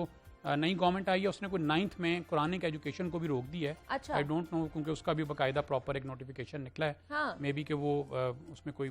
नई गवर्नमेंट आई है उसने कोई 9th में कुरानिक एजुकेशन को भी रोक दी है। अच्छा। आई डोंट नो क्योंकि उसका भी बाकायदा प्रॉपर एक नोटिफिकेशन निकला है। हाँ। मे बी कि वो उसमें कोई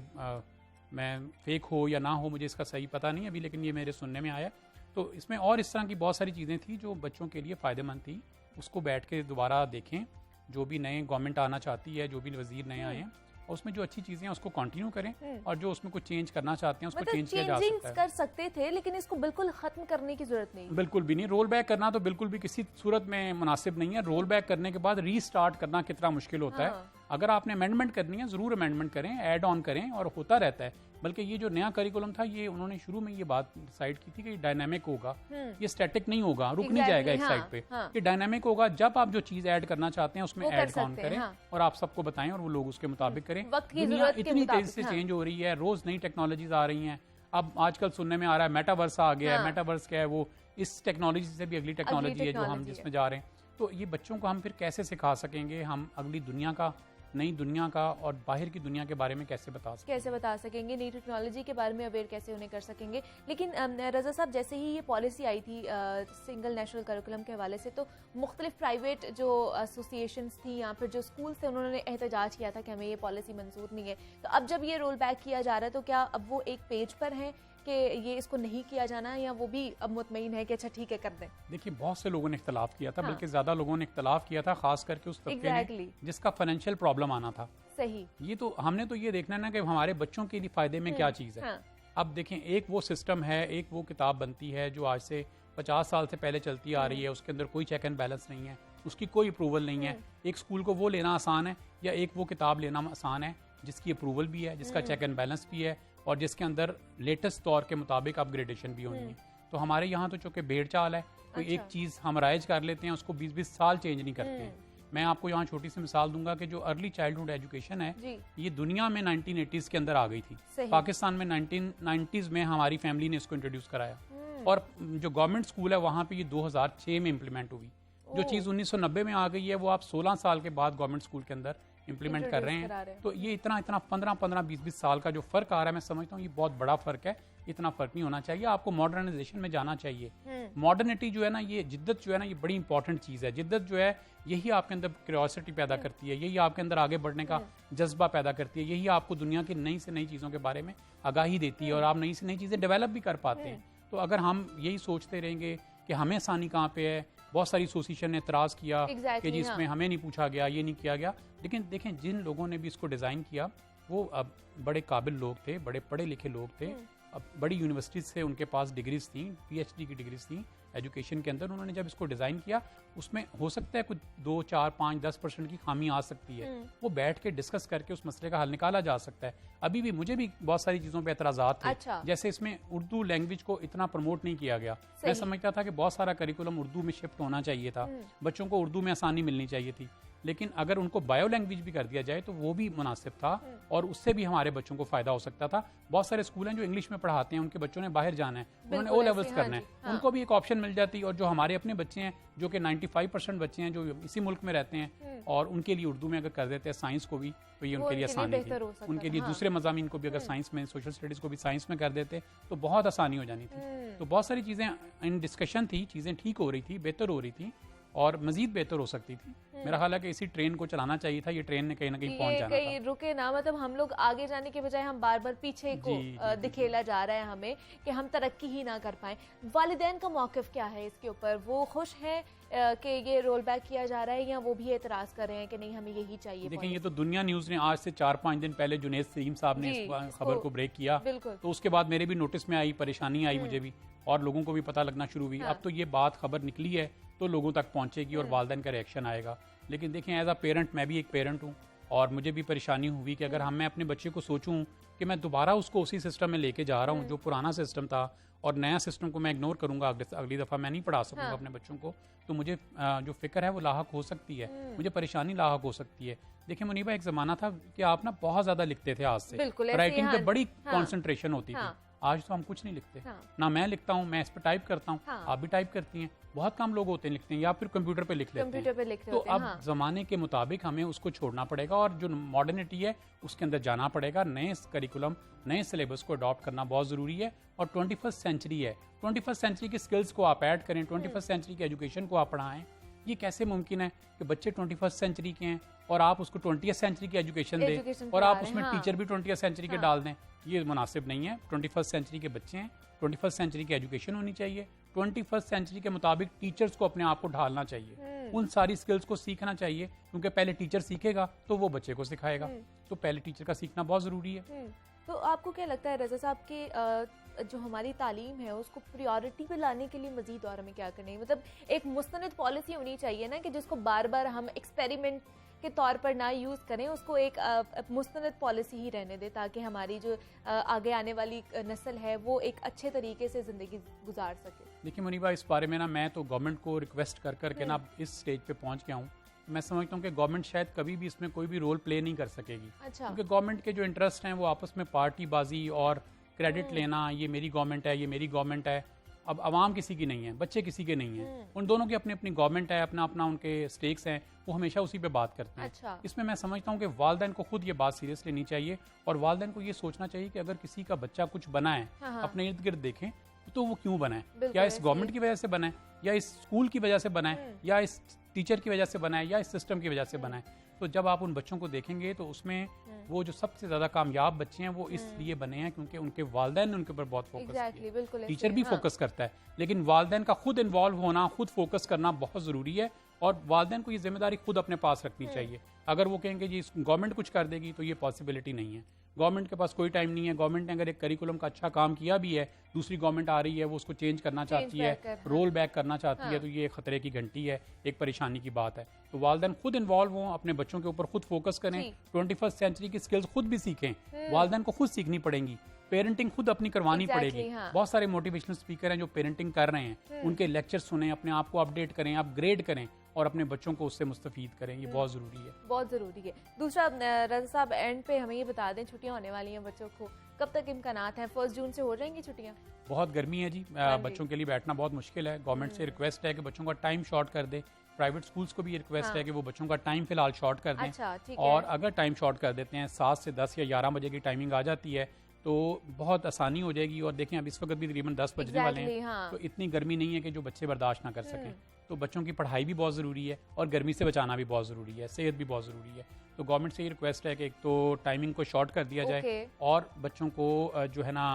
मैं फेक हो या ना हो, मुझे इसका सही पता नहीं अभी, लेकिन ये मेरे सुनने में आया। तो इसमें और इस तरह की बहुत सारी चीज़ें थी जो बच्चों के लिए फ़ायदेमंद थी। उसको बैठ के दोबारा देखें, जो भी नए गवर्नमेंट आना चाहती है, जो भी वजीर नए आए हैं, और उसमें जो अच्छी चीजें हैं उसको कंटिन्यू करें और जो उसमें कुछ चेंज करना चाहते हैं उसको चेंज किया जा सकता है। कर सकते थे लेकिन इसको बिल्कुल खत्म करने की जरूरत नहीं। बिल्कुल भी नहीं, रोल बैक करना तो बिल्कुल भी किसी सूरत में मुनासिब नहीं है। रोल बैक करने के बाद रीस्टार्ट करना कितना मुश्किल होता है। अगर आपने अमेंडमेंट करनी है ज़रूर अमेंडमेंट करें, ऐड ऑन करें, और होता रहता है। बल्कि ये जो नया करिकुलम था, ये उन्होंने शुरू में ये बात डिसाइड की थी कि डायनामिक होगा, ये स्टैटिक नहीं होगा, रुक नहीं जाएगा एक साइड पे। ये डायनामिक होगा, जब आप जो चीज़ ऐड करना चाहते हैं उसमें ऐड ऑन करें और आप सबको बताएं और वो लोग उसके मुताबिक करें। दुनिया इतनी तेजी से चेंज हो रही है, रोज़ नई टेक्नोलॉजीज आ रही हैं। अब आजकल सुनने में आ रहा है मेटावर्स आ गया है। मेटावर्स क्या है? वो इस टेक्नोलॉजी से भी अगली टेक्नोलॉजी है जो हम जिसमें जा रहे हैं। तो ये बच्चों को हम फिर कैसे सिखा सकेंगे? हम अगली दुनिया का, नई दुनिया का और बाहर की दुनिया के बारे में कैसे बता सकेंगे? नई टेक्नोलॉजी के बारे में अवेयर कैसे उन्हें कर सकेंगे? लेकिन रजा साहब, जैसे ही ये पॉलिसी आई थी सिंगल नेशनल करिकुलम के हवाले से, तो मुख्तलिफ प्राइवेट जो एसोसिएशंस थी या फिर जो स्कूल्स थे, उन्होंने एहतजाज किया था कि हमें ये पॉलिसी मंजूर नहीं है। तो अब जब ये रोल बैक किया जा रहा है, तो क्या अब वो एक पेज पर है कि ये इसको नहीं किया जाना, या वो भी अब मुतमईन है कि अच्छा ठीक है कर दें? देखिए, बहुत से लोगों ने इख्तलाफ किया था, बल्कि ज्यादा लोगों ने इख्तलाफ किया था, खास करके उस तबके ने जिसका फाइनेंशियल प्रॉब्लम आना था। सही। ये तो हमने तो ये देखना ना कि हमारे बच्चों के लिए फायदे में क्या चीज है। अब देखें, एक वो सिस्टम है, एक वो किताब बनती है जो आज से 50 साल से पहले चलती आ रही है, उसके अंदर कोई चेक एंड बैलेंस नहीं है, उसकी कोई अप्रूवल नहीं है। एक स्कूल को वो लेना आसान है, या एक वो किताब लेना आसान है जिसकी अप्रूवल भी है, जिसका चेक एंड बैलेंस भी है, और जिसके अंदर लेटेस्ट तौर के मुताबिक अपग्रेडेशन भी होनी है। तो हमारे यहाँ तो चूंकि भेड़ चाल है, तो एक चीज़ हम राइज कर लेते हैं, उसको 20-20 साल चेंज नहीं करते हैं। मैं आपको यहाँ छोटी सी मिसाल दूंगा कि जो अर्ली चाइल्डहुड एजुकेशन है, ये दुनिया में 1980s के अंदर आ गई थी। पाकिस्तान में 1990s में हमारी फैमिली ने इसको इंट्रोड्यूस कराया, और जो गवर्नमेंट स्कूल है वहाँ पे ये 2006 में इम्प्लीमेंट हुई। जो चीज़ 1990 में आ गई है, वो आप 16 साल के बाद गवर्नमेंट स्कूल के अंदर इम्प्लीमेंट कर रहे हैं। तो ये इतना 15, 20 साल का जो फर्क आ रहा है, मैं समझता हूँ ये बहुत बड़ा फर्क है। इतना फर्क नहीं होना चाहिए। आपको मॉडर्नाइजेशन में जाना चाहिए। मॉडर्निटी जो है ना, ये जिद्दत जो है ना, ये बड़ी इंपॉर्टेंट चीज़ है। जिद्दत जो है, यही आपके अंदर क्यूरियोसिटी पैदा करती है, यही आपके अंदर आगे बढ़ने का जज्बा पैदा करती है, यही आपको दुनिया की नई से नई चीज़ों के बारे में आगाही देती है, और आप नई से नई चीज़ें डेवलप भी कर पाते हैं। तो अगर हम यही सोचते रहेंगे कि हमें आसानी कहाँ पे है, बहुत सारी एसोसिएशन ने एतराज़ किया कि जी इसमें हमें नहीं पूछा गया, ये नहीं किया गया। लेकिन देखें, जिन लोगों ने भी इसको डिज़ाइन किया, वो अब बड़े काबिल लोग थे, बड़े पढ़े लिखे लोग थे। अब बड़ी यूनिवर्सिटीज़ से उनके पास डिग्रीज थी, PhD की डिग्रीज थी एजुकेशन के अंदर। उन्होंने जब इसको डिज़ाइन किया, उसमें हो सकता है कुछ 2, 4, 5, 10% की खामी आ सकती है। वो बैठ के डिस्कस करके उस मसले का हल निकाला जा सकता है। अभी भी मुझे भी बहुत सारी चीज़ों पे एतराज़ात थे। जैसे इसमें उर्दू लैंग्वेज को इतना प्रमोट नहीं किया गया। मैं समझता था कि बहुत सारा करिकुलम उर्दू में शिफ्ट होना चाहिए था, बच्चों को उर्दू में आसानी मिलनी चाहिए थी। लेकिन अगर उनको बायो लैंग्वेज भी कर दिया जाए तो वो भी मुनासिब था, और उससे भी हमारे बच्चों को फायदा हो सकता था। बहुत सारे स्कूल हैं जो इंग्लिश में पढ़ाते हैं, उनके बच्चों ने बाहर जाना है, उन्होंने O लेवल्स करना है, उनको भी एक ऑप्शन मिल जाती। और जो हमारे अपने बच्चे हैं, जो कि 95% बच्चे हैं जो इसी मुल्क में रहते हैं, और उनके लिए उर्दू में अगर कर देते हैं साइंस को भी, तो ये उनके लिए आसानी थी। उनके लिए दूसरे मज़ामीन को भी अगर साइंस में, सोशल स्टडीज़ को भी साइंस में कर देते तो बहुत आसानी हो जानी थी। तो बहुत सारी चीज़ें इन डिस्कशन थी, चीज़ें ठीक हो रही थी, बेहतर हो रही थी, और मजीद बेहतर हो सकती थी। मेरा ख्याल है कि इसी ट्रेन को चलाना चाहिए था। ये ट्रेन ने कहीं ना कहीं पहुंच जाना था। रुके ना, मतलब हम लोग आगे जाने के बजाय हम बार बार पीछे को दिखेला जा रहा है हमें, कि हम तरक्की ही ना कर पाए। वालिदैन का मौक़िफ़ क्या है इसके ऊपर? वो खुश हैं कि ये रोल बैक किया जा रहा है, या वो भी एतराज़ कर रहे हैं कि नहीं हमें यही चाहिए? देखें, ये तो दुनिया न्यूज़ ने आज से 4-5 दिन पहले जुनैद सलीम साहब ने इस खबर को ब्रेक किया, तो उसके बाद मेरे भी नोटिस में आई, परेशानी आई मुझे भी, और लोगों को भी पता लगना शुरू हुई। अब तो ये बात खबर निकली है तो लोगों तक पहुंचेगी और वालिदैन का रिएक्शन आएगा। लेकिन देखें, एज अ पेरेंट, मैं भी एक पेरेंट हूँ, और मुझे भी परेशानी हुई कि अगर मैं अपने बच्चे को सोचूं कि मैं दोबारा उसको उसी सिस्टम में लेके जा रहा हूँ जो पुराना सिस्टम था, और नया सिस्टम को मैं इग्नोर करूंगा, अगली दफ़ा मैं नहीं पढ़ा सकूंगा अपने बच्चों को, तो मुझे जो फिक्र है वो लाहक हो सकती है, मुझे परेशानी लाहक हो सकती है। देखिए मुनीबा, एक ज़माना था कि आप ना बहुत ज़्यादा लिखते थे, आज से राइटिंग पे बड़ी कॉन्सेंट्रेशन होती थी। आज तो हम कुछ नहीं लिखते। ना मैं लिखता हूँ, मैं इस पर टाइप करता हूँ, आप भी टाइप करती हैं। बहुत कम लोग होते हैं लिखते हैं, या फिर कंप्यूटर पे लिख लेते हैं। तो अब ज़माने के मुताबिक हमें उसको छोड़ना पड़ेगा, और जो मॉडर्निटी है उसके अंदर जाना पड़ेगा। नए करिकुलम, नए सिलेबस को अडॉप्ट करना बहुत ज़रूरी है। और 21st सेंचुरी है, 21st सेंचुरी की स्किल्स को आप ऐड करें, 21st सेंचुरी की एजुकेशन को आप पढ़ाएं। ये कैसे मुमकिन है कि बच्चे 21st सेंचुरी के हैं और आप उसको 20th सेंचुरी की एजुकेशन दें, और आप उसमें टीचर भी 20th सेंचुरी के डाल दें? ये मुनासिब नहीं है। 21st सेंचुरी के बच्चे हैं, 21st सेंचुरी की एजुकेशन होनी चाहिए, 21st सेंचुरी के मुताबिक टीचर्स को अपने आप को ढालना चाहिए, उन सारी स्किल्स को सीखना चाहिए, क्योंकि पहले टीचर सीखेगा तो वो बच्चे को सिखाएगा। तो पहले टीचर का सीखना बहुत ज़रूरी है। तो आपको क्या लगता है रज़ा साहब कि जो हमारी तालीम है उसको प्रायोरिटी पे लाने के लिए मज़ीद और हमें क्या करना है? मतलब एक मुस्तनद पॉलिसी होनी चाहिए ना, कि जिसको बार बार हम एक्सपेरिमेंट के तौर पर ना यूज़ करें, उसको एक मुस्तनद पॉलिसी ही रहने दें, ताकि हमारी जो आगे आने वाली नस्ल है वो एक अच्छे तरीके से ज़िंदगी गुजार सके। देखिए मुनीबा, इस बारे में ना मैं तो गवर्नमेंट को रिक्वेस्ट कर करके ना इस स्टेज पे पहुंच गया हूँ। मैं समझता हूँ कि गवर्नमेंट शायद कभी भी इसमें कोई भी रोल प्ले नहीं कर सकेगी। अच्छा। क्योंकि गवर्नमेंट के जो इंटरेस्ट हैं वो आपस में पार्टीबाजी और क्रेडिट लेना, ये मेरी गवर्नमेंट है, ये मेरी गवर्नमेंट है। अब आवाम किसी की नहीं है, बच्चे किसी के नहीं हैं, उन दोनों की अपनी अपनी गवर्नमेंट है, अपना अपना उनके स्टेक्स हैं, वो हमेशा उसी पे बात करते हैं। अच्छा। इसमें मैं समझता हूँ कि वालिदैन को खुद ये बात सीरियस लेनी चाहिए और वालिदैन को ये सोचना चाहिए कि अगर किसी का बच्चा कुछ बना है, हाँ। अपने इर्द गिर्द देखें तो वो क्यों बना है, बिल्कुल या इस ऐसे गवर्नमेंट की वजह से बना है, या इस स्कूल की वजह से बना है, या इस टीचर की वजह से बना है, या इस सिस्टम की वजह से बना है। तो जब आप उन बच्चों को देखेंगे तो उसमें वो जो सबसे ज्यादा कामयाब बच्चे हैं वो इसलिए बने हैं क्योंकि उनके वालिदैन ने उनके ऊपर बहुत फोकस किया। बिल्कुल टीचर भी फोकस करता है, लेकिन वालिदैन का खुद इन्वॉल्व होना, खुद फोकस करना बहुत जरूरी है और वालिदैन को ये जिम्मेदारी खुद अपने पास रखनी चाहिए। अगर वो कहेंगे जी गवर्नमेंट कुछ कर देगी तो ये पॉसिबिलिटी नहीं है। गवर्नमेंट के पास कोई टाइम नहीं है। गवर्नमेंट ने अगर एक करिकुलम का अच्छा काम किया भी है, दूसरी गवर्नमेंट आ रही है वो उसको चेंज करना चाहती है, रोल बैक करना चाहती है, तो ये खतरे की घंटी है, एक परेशानी की बात है। तो वालिदैन खुद इन्वॉल्व हों, अपने बच्चों के ऊपर खुद फोकस करें, 21st सेंचुरी की स्किल्स खुद भी सीखें। वालिदैन को खुद सीखनी पड़ेंगी, पेरेंटिंग खुद अपनी करवानी पड़ेगी। बहुत सारे मोटिवेशनल स्पीकर हैं जो पेरेंटिंग कर रहे हैं, उनके लेक्चर सुने, अपने आप को अपडेट करें, अपग्रेड करें और अपने बच्चों को उससे मुस्तफीद करें। ये बहुत ज़रूरी है, बहुत ज़रूरी है। दूसरा रज़ा साहब, एंड पे हमें ये बता दें, छुट्टियां होने वाली हैं बच्चों को, कब तक इम्कानात हैं? 1 जून से हो जाएंगी छुट्टियां? बहुत गर्मी है जी, बच्चों के लिए बैठना बहुत मुश्किल है। गवर्नमेंट से रिक्वेस्ट है कि बच्चों का टाइम शॉर्ट कर दे। प्राइवेट स्कूल्स को भी ये रिक्वेस्ट है कि वो बच्चों का टाइम फिलहाल शॉर्ट कर दें। अच्छा, ठीक और है। अगर टाइम शॉर्ट कर देते हैं, 7 से 10 या 11 बजे की टाइमिंग आ जाती है तो बहुत आसानी हो जाएगी। और देखें अब इस वक्त भी तकरीबन 10 बजने वाले हैं, हाँ। तो इतनी गर्मी नहीं है कि जो बच्चे बर्दाश्त ना कर सकें। तो बच्चों की पढ़ाई भी बहुत ज़रूरी है और गर्मी से बचाना भी बहुत ज़रूरी है, सेहत भी बहुत ज़रूरी है। तो गवर्नमेंट से ये रिक्वेस्ट है कि एक तो टाइमिंग को शॉर्ट कर दिया जाए और बच्चों को जो है ना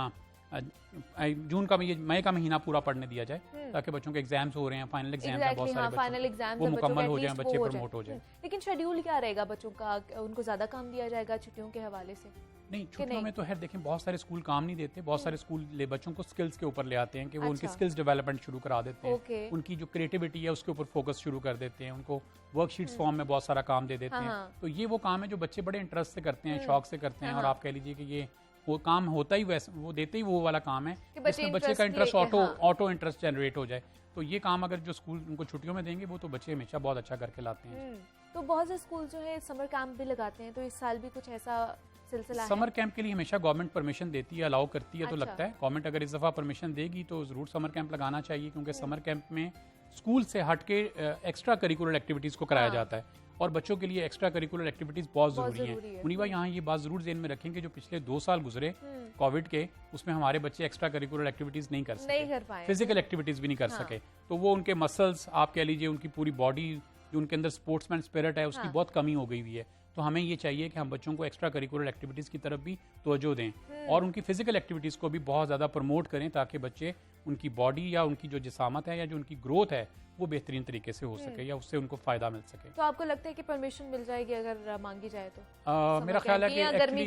जून का मई का महीना पूरा पढ़ने दिया जाए, ताकि बच्चों के एग्जाम्स हो रहे हैं, फाइनल एग्जाम्स हैं बहुत सारे बच्चों वो मुकम्मल हो जाएं, बच्चे प्रमोट हो जाएं। लेकिन शेड्यूल क्या रहेगा बच्चों का? उनको ज़्यादा काम दिया जाएगा छुट्टियों के हवाले से? नहीं, छुट्टियों में तो है, देखें बहुत सारे स्कूल काम नहीं देते, बहुत सारे स्कूल बच्चों को स्किल्स के ऊपर ले आते हैं कि वो उनकी स्किल्स डेवलपमेंट शुरू करा देते हैं, उनकी जो क्रिएटिविटी है उसके ऊपर फोकस शुरू कर देते हैं, उनको वर्कशीट्स फॉर्म में बहुत सारा काम दे देते हैं। तो ये वो काम है जो बच्चे बड़े इंटरेस्ट से करते हैं, शौक से करते हैं। और आप कह लीजिए कि ये वो काम होता ही वैसे, वो देते ही वो वाला काम है जिसमें बच्चे का इंटरेस्ट ऑटो इंटरेस्ट जनरेट हो जाए। तो ये काम अगर जो स्कूल उनको छुट्टियों में देंगे वो तो बच्चे हमेशा बहुत अच्छा करके लाते हैं। तो बहुत से स्कूल जो है समर कैंप भी लगाते हैं, तो इस साल भी कुछ ऐसा सिलसिला समर कैंप के लिए हमेशा गवर्नमेंट परमिशन देती है, अलाउ करती है। तो लगता है गवर्नमेंट अगर इस दफ़ा परमिशन देगी तो ज़रूर समर कैंप लगाना चाहिए, क्योंकि समर कैंप में स्कूल से हट के एक्स्ट्रा करिकुलर एक्टिविटीज़ को कराया जाता है और बच्चों के लिए एक्स्ट्रा करिकुलर एक्टिविटीज़ बहुत ज़रूरी हैं। मुनीबा, यहाँ ये बात ज़रूर ज़हन में रखें कि जो पिछले 2 साल गुजरे कोविड के, उसमें हमारे बच्चे एक्स्ट्रा करिकुलर एक्टिविटीज़ नहीं कर सके, फिजिकल एक्टिविटीज़ भी नहीं कर सके। तो वो उनके मसल्स, आप कह लीजिए उनकी पूरी बॉडी, जो उनके अंदर स्पोर्ट्समैन स्पिरिट है उसकी बहुत कमी हो गई हुई है। तो हमें ये चाहिए कि हम बच्चों को एक्स्ट्रा करिकुलर एक्टिविटीज़ की तरफ भी तवज्जो दें और उनकी फिजिकल एक्टिविटीज़ को भी बहुत ज़्यादा प्रमोट करें, ताकि बच्चे उनकी बॉडी या उनकी जो जिसामत है या जो उनकी ग्रोथ है वो बेहतरीन तरीके से हो सके या उससे उनको फ़ायदा मिल सके। तो आपको लगता है कि परमिशन मिल जाएगी अगर मांगी जाए तो? मेरा ख्याल है कि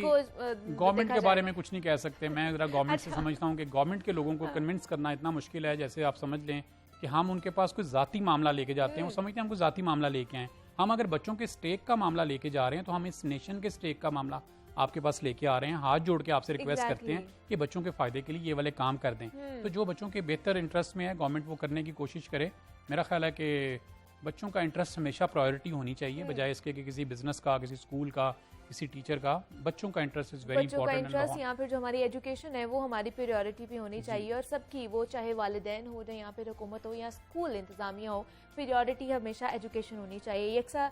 गवर्नमेंट के बारे में कुछ नहीं कह सकते। मैं ज़रा गवर्नमेंट से समझता हूँ कि गवर्नमेंट के लोगों को कन्विंस करना इतना मुश्किल है। जैसे आप समझ लें कि हम उनके पास कोई ज़ाती मामला लेके जाते हैं, वो समझते हैं हमको ज़ाती मामला लेके आए। हम अगर बच्चों के स्टेक का मामला लेके जा रहे हैं तो हम इस नेशन के स्टेक का मामला आपके पास लेके आ रहे हैं। हाथ जोड़ के आपसे रिक्वेस्ट करते हैं कि बच्चों के फायदे के लिए ये वाले काम कर दें। तो जो बच्चों के बेहतर इंटरेस्ट में है गवर्नमेंट वो करने की कोशिश करे। मेरा ख्याल है कि बच्चों का इंटरेस्ट हमेशा प्रायोरिटी होनी चाहिए, बजाय इसके कि किसी बिजनेस का, किसी स्कूल का, किसी टीचर का। बच्चों का इंटरेस्ट इज वेरी इंपॉर्टेंट। यहाँ पर जो हमारी एजुकेशन है वो हमारी प्रायोरिटी भी होनी चाहिए और सबकी, वो चाहे वालिदैन हो, या फिर हुकूमत हो या स्कूल इंतजामिया हो, प्रायोरिटी हमेशा एजुकेशन होनी चाहिए। यकसा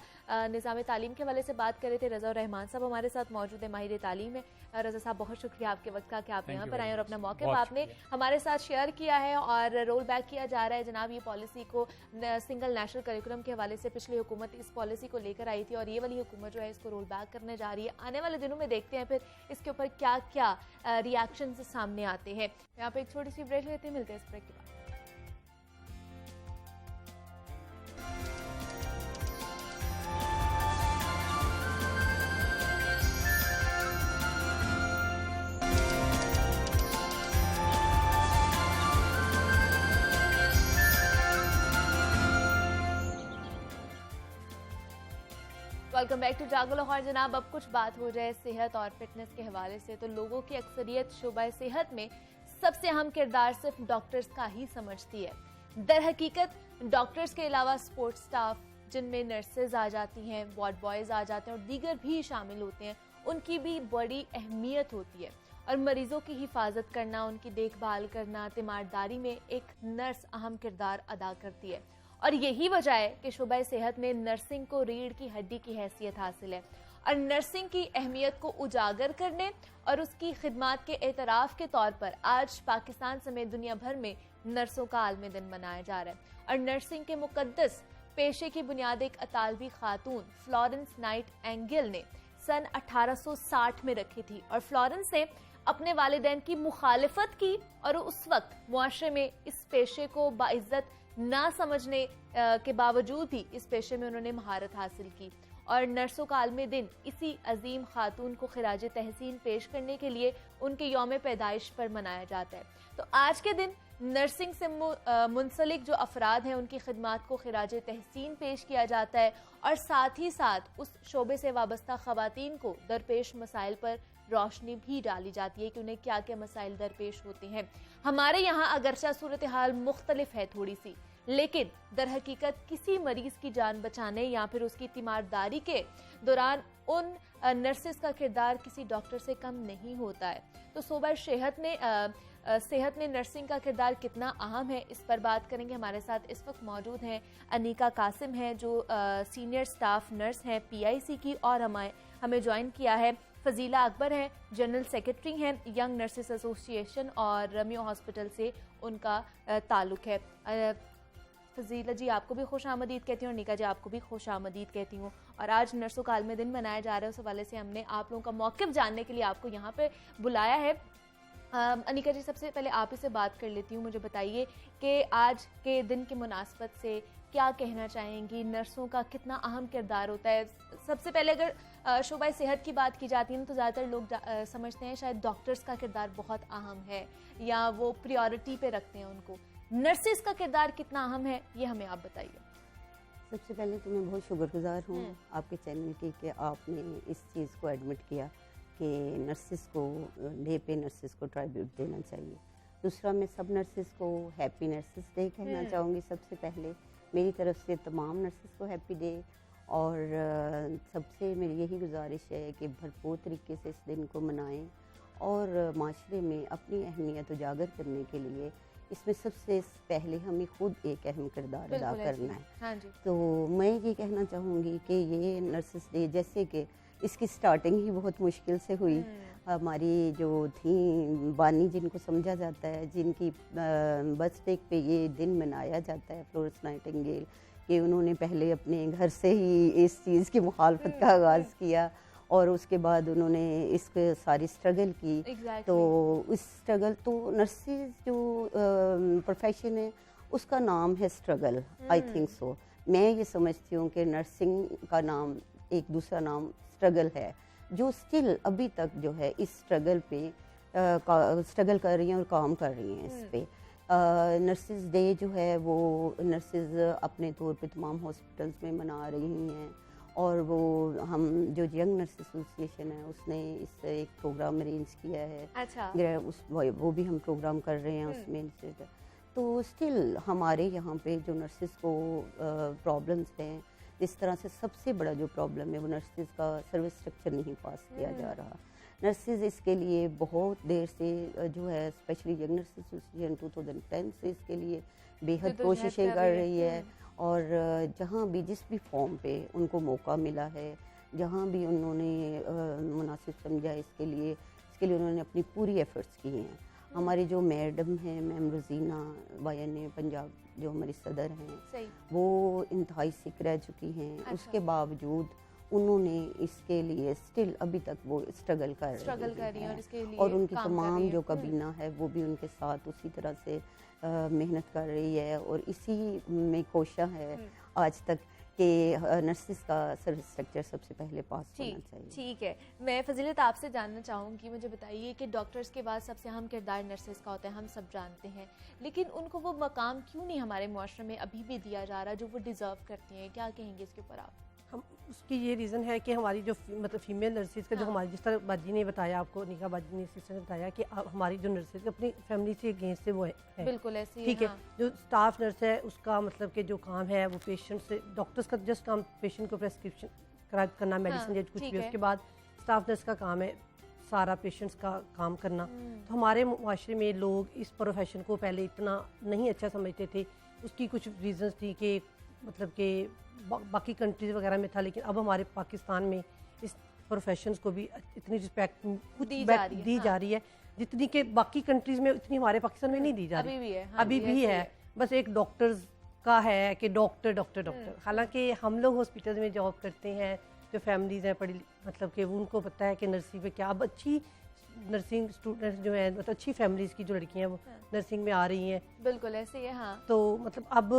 निज़ाम तालीम के हवाले से बात कर रहे थे रज़ा रहमान साहब, हमारे साथ मौजूद है, माहिर तालीम है। रज़ा साहब, बहुत शुक्रिया आपके वक्त का कि आप यहाँ पर आए और अपना मौक़िफ़ आपने हमारे साथ शेयर किया है और रोल बैक किया जा रहा है। जनाब, ये पॉलिसी को सिंगल नेशनल करिकुलम के हवाले से पिछली हुकूमत इस पॉलिसी को लेकर आई थी और ये वाली हुकूमत जो है इसको रोल बैक करने जा रही है। आने वाले दिनों में देखते हैं फिर इसके ऊपर क्या क्या रिएक्शन सामने आते हैं। यहाँ पे एक छोटी सी ब्रेक लेते हैं, मिलते हैं इस ब्रेक के बाद। वेलकम बैक टू जागो लाहौर। जनाब, अब कुछ बात हो जाए सेहत और फिटनेस के हवाले से, तो लोगों की अक्सरियत शोबा सेहत में सबसे अहम किरदार सिर्फ डॉक्टर्स का ही समझती है। दर हकीकत डॉक्टर्स के अलावा सपोर्ट स्टाफ, जिनमें नर्सेज आ जाती हैं, वार्ड बॉयज आ जाते हैं और दीगर भी शामिल होते हैं, उनकी भी बड़ी अहमियत होती है। और मरीजों की हिफाजत करना, उनकी देखभाल करना, तीमारदारी में एक नर्स अहम किरदार अदा करती है। और यही वजह है कि शोबा सेहत में नर्सिंग को रीढ़ की हड्डी की हैसियत हासिल है। और नर्सिंग की अहमियत को उजागर करने और उसकी खिदमात के एतराफ़ के तौर पर आज पाकिस्तान समेत दुनिया भर में नर्सों का आलमी दिन मनाया जा रहा है। और नर्सिंग के मुकद्दस पेशे की बुनियाद एक अतालवी खातून फ्लोरेंस नाइट एंगल ने सन 1860 में रखी थी। और फ्लोरेंस ने अपने वालिदैन की मुखालिफत की और उस वक्त मुआशरे में इस पेशे को बाइज्जत ना समझने के बावजूद भी इस पेशे में उन्होंने महारत हासिल की। और नर्सों का आलमी दिन इसी अजीम खातून को खिराज तहसीन पेश करने के लिए उनके यौम पैदाइश पर मनाया जाता है। तो आज के दिन नर्सिंग से मुंसलिक जो अफराद हैं उनकी खिदमात को खिराज तहसीन पेश किया जाता है और साथ ही साथ उस शोबे से वाबस्ता खवातीन को दरपेश मसाइल पर रोशनी भी डाली जाती है कि उन्हें क्या क्या मसाइल दरपेश होते हैं। हमारे यहाँ अगरचा सूरत हाल मुख्तलिफ है थोड़ी सी, लेकिन दर हकीकत किसी मरीज की जान बचाने या फिर उसकी तीमारदारी के दौरान उन नर्सेस का किरदार किसी डॉक्टर से कम नहीं होता है। तो शोबा सेहत में नर्सिंग का किरदार कितना अहम है, इस पर बात करेंगे। हमारे साथ इस वक्त मौजूद हैं अनीका कासिम हैं जो सीनियर स्टाफ नर्स हैं PIC की, और हमें ज्वाइन किया है फजीला अकबर हैं, जनरल सेक्रेटरी हैं यंग नर्सेस एसोसिएशन और रमियो हॉस्पिटल से उनका ताल्लुक है। फजीला जी आपको भी खुश आमदीद कहती हूँ और निका जी आपको भी खुश आमदीद कहती हूँ। और आज नर्सों का आलमी दिन मनाया जा रहा है, उस हवाले से हमने आप लोगों का मौक़िफ़ जानने के लिए आपको यहाँ पे बुलाया है। अनीका जी, सबसे पहले आप ही से बात कर लेती हूँ। मुझे बताइए कि आज के दिन की मुनासबत से क्या कहना चाहेंगी, नर्सों का कितना अहम किरदार होता है। सबसे पहले अगर शोबा सेहत की बात की जाती है तो ज़्यादातर लोग समझते हैं शायद डॉक्टर्स का किरदार बहुत अहम है या वो प्रायोरिटी पे रखते हैं उनको। नर्सिस का किरदार कितना अहम है, ये हमें आप बताइए। सबसे पहले तो मैं बहुत शुक्रगुजार हूँ आपके चैनल की कि आपने इस चीज़ को एडमिट किया कि नर्सिस को, डे पे नर्सिस को ट्राइब्यूट देना चाहिए। दूसरा, मैं सब नर्सिस को हैप्पी नर्सिस डे कहना चाहूँगी। सबसे पहले मेरी तरफ से तमाम नर्सिस को हैप्पी डे। और सबसे मेरी यही गुजारिश है कि भरपूर तरीके से इस दिन को मनाएं और माशरे में अपनी अहमियत उजागर करने के लिए इसमें सबसे पहले हमें खुद एक अहम किरदार अदा करना है। हाँ जी। तो मैं ये कहना चाहूँगी कि ये नर्सिस डे, जैसे कि इसकी स्टार्टिंग ही बहुत मुश्किल से हुई। हमारी जो थी बानी, जिनको समझा जाता है, जिनकी बर्थडे पे ये दिन मनाया जाता है, फ्लोरेंस नाइटिंगेल, कि उन्होंने पहले अपने घर से ही इस चीज़ की मुखालफत का आगाज़ किया और उसके बाद उन्होंने इसके सारी स्ट्रगल की। तो इस स्ट्रगल, तो नर्सिस जो प्रोफेशन है उसका नाम है स्ट्रगल, आई थिंक सो। मैं ये समझती हूँ कि नर्सिंग का नाम, एक दूसरा नाम स्ट्रगल है, जो स्टिल अभी तक जो है इस स्ट्रगल पे स्ट्रगल कर रही हैं और काम कर रही हैं इस पे। नर्सिस डे जो है वो नर्सिस अपने तौर पे तमाम हॉस्पिटल्स में मना रही हैं। और वो हम जो यंग नर्स एसोसिएशन है उसने इस एक प्रोग्राम अरेंज किया है। अच्छा। वो भी हम प्रोग्राम कर रहे हैं उसमें। तो स्टिल हमारे यहाँ पे जो नर्सिस को प्रॉब्लम्स हैं, जिस तरह से सबसे बड़ा जो प्रॉब्लम है वो नर्सिस का सर्विस स्ट्रक्चर नहीं पास किया जा रहा। नर्सिस इसके लिए बहुत देर से जो है, स्पेशली यंग नर्स एसोसिएशन 2010 से इसके लिए बेहद कोशिशें कर रही है। और जहाँ भी, जिस भी फॉर्म पे उनको मौका मिला है, जहाँ भी उन्होंने मुनासिब समझा, इसके लिए उन्होंने अपनी पूरी एफर्ट्स की हैं। हमारी जो मैडम हैं, मैम रोजीना YNA पंजाब, जो हमारी सदर हैं, वो इंतहाई सिक रह चुकी हैं। अच्छा। उसके बावजूद उन्होंने इसके लिए स्टिल अभी तक वो स्ट्रगल कर रही हैं और उनकी तमाम जो कबीना है वो भी उनके साथ उसी तरह से मेहनत कर रही है। और इसी में कोशिश है आज तक कि नर्सिस का सर्विस स्ट्रक्चर सबसे पहले पास होना चाहिए। ठीक है, मैं फजीलत आपसे जानना चाहूँगी, मुझे बताइए कि डॉक्टर्स के बाद सबसे अहम किरदार नर्सिस का होता है, हम सब जानते हैं, लेकिन उनको वो मकाम क्यों नहीं हमारे मुआशरे में अभी भी दिया जा रहा जो वो डिज़र्व करती हैं? क्या कहेंगे इसके ऊपर आप? उसकी ये रीज़न है कि हमारी जो मतलब फीमेल नर्सिस का जो हमारी, जिस तरह बाजी ने बताया आपको, निका बाजी ने सिस्टर ने बताया कि हमारी जो नर्सिस अपनी फैमिली से अगेंस्ट से वो है, बिल्कुल ऐसे ही, ठीक है। हाँ। जो स्टाफ नर्स है उसका मतलब कि जो काम है वो पेशेंट से, डॉक्टर्स का जस्ट काम पेशेंट को प्रेस्क्रिप्शन करना, मेडिसिन या कुछ ठीक भी, है। उसके बाद स्टाफ नर्स का काम है सारा पेशेंट्स का काम करना। तो हमारे मुआशरे में लोग इस प्रोफेशन को पहले इतना नहीं अच्छा समझते थे। उसकी कुछ रीजंस थी कि मतलब कि बाकी कंट्रीज वगैरह में था, लेकिन अब हमारे पाकिस्तान में इस प्रोफेशंस को भी इतनी रिस्पेक्ट दी जा रही है जितनी कि बाकी कंट्रीज में इतनी हमारे पाकिस्तान में नहीं दी जा रही। अभी भी है, अभी भी है। बस एक डॉक्टर्स का है कि डॉक्टर। हालांकि हम लोग हॉस्पिटल में जॉब करते हैं, जो फैमिलीज हैं पढ़ी, मतलब कि उनको पता है कि नर्सिंग में क्या, अब अच्छी नर्सिंग स्टूडेंट्स जो है, मतलब अच्छी फैमिलीज की जो लड़कियां हैं वो नर्सिंग में आ रही हैं। बिल्कुल ऐसे ही है, हाँ। तो मतलब अब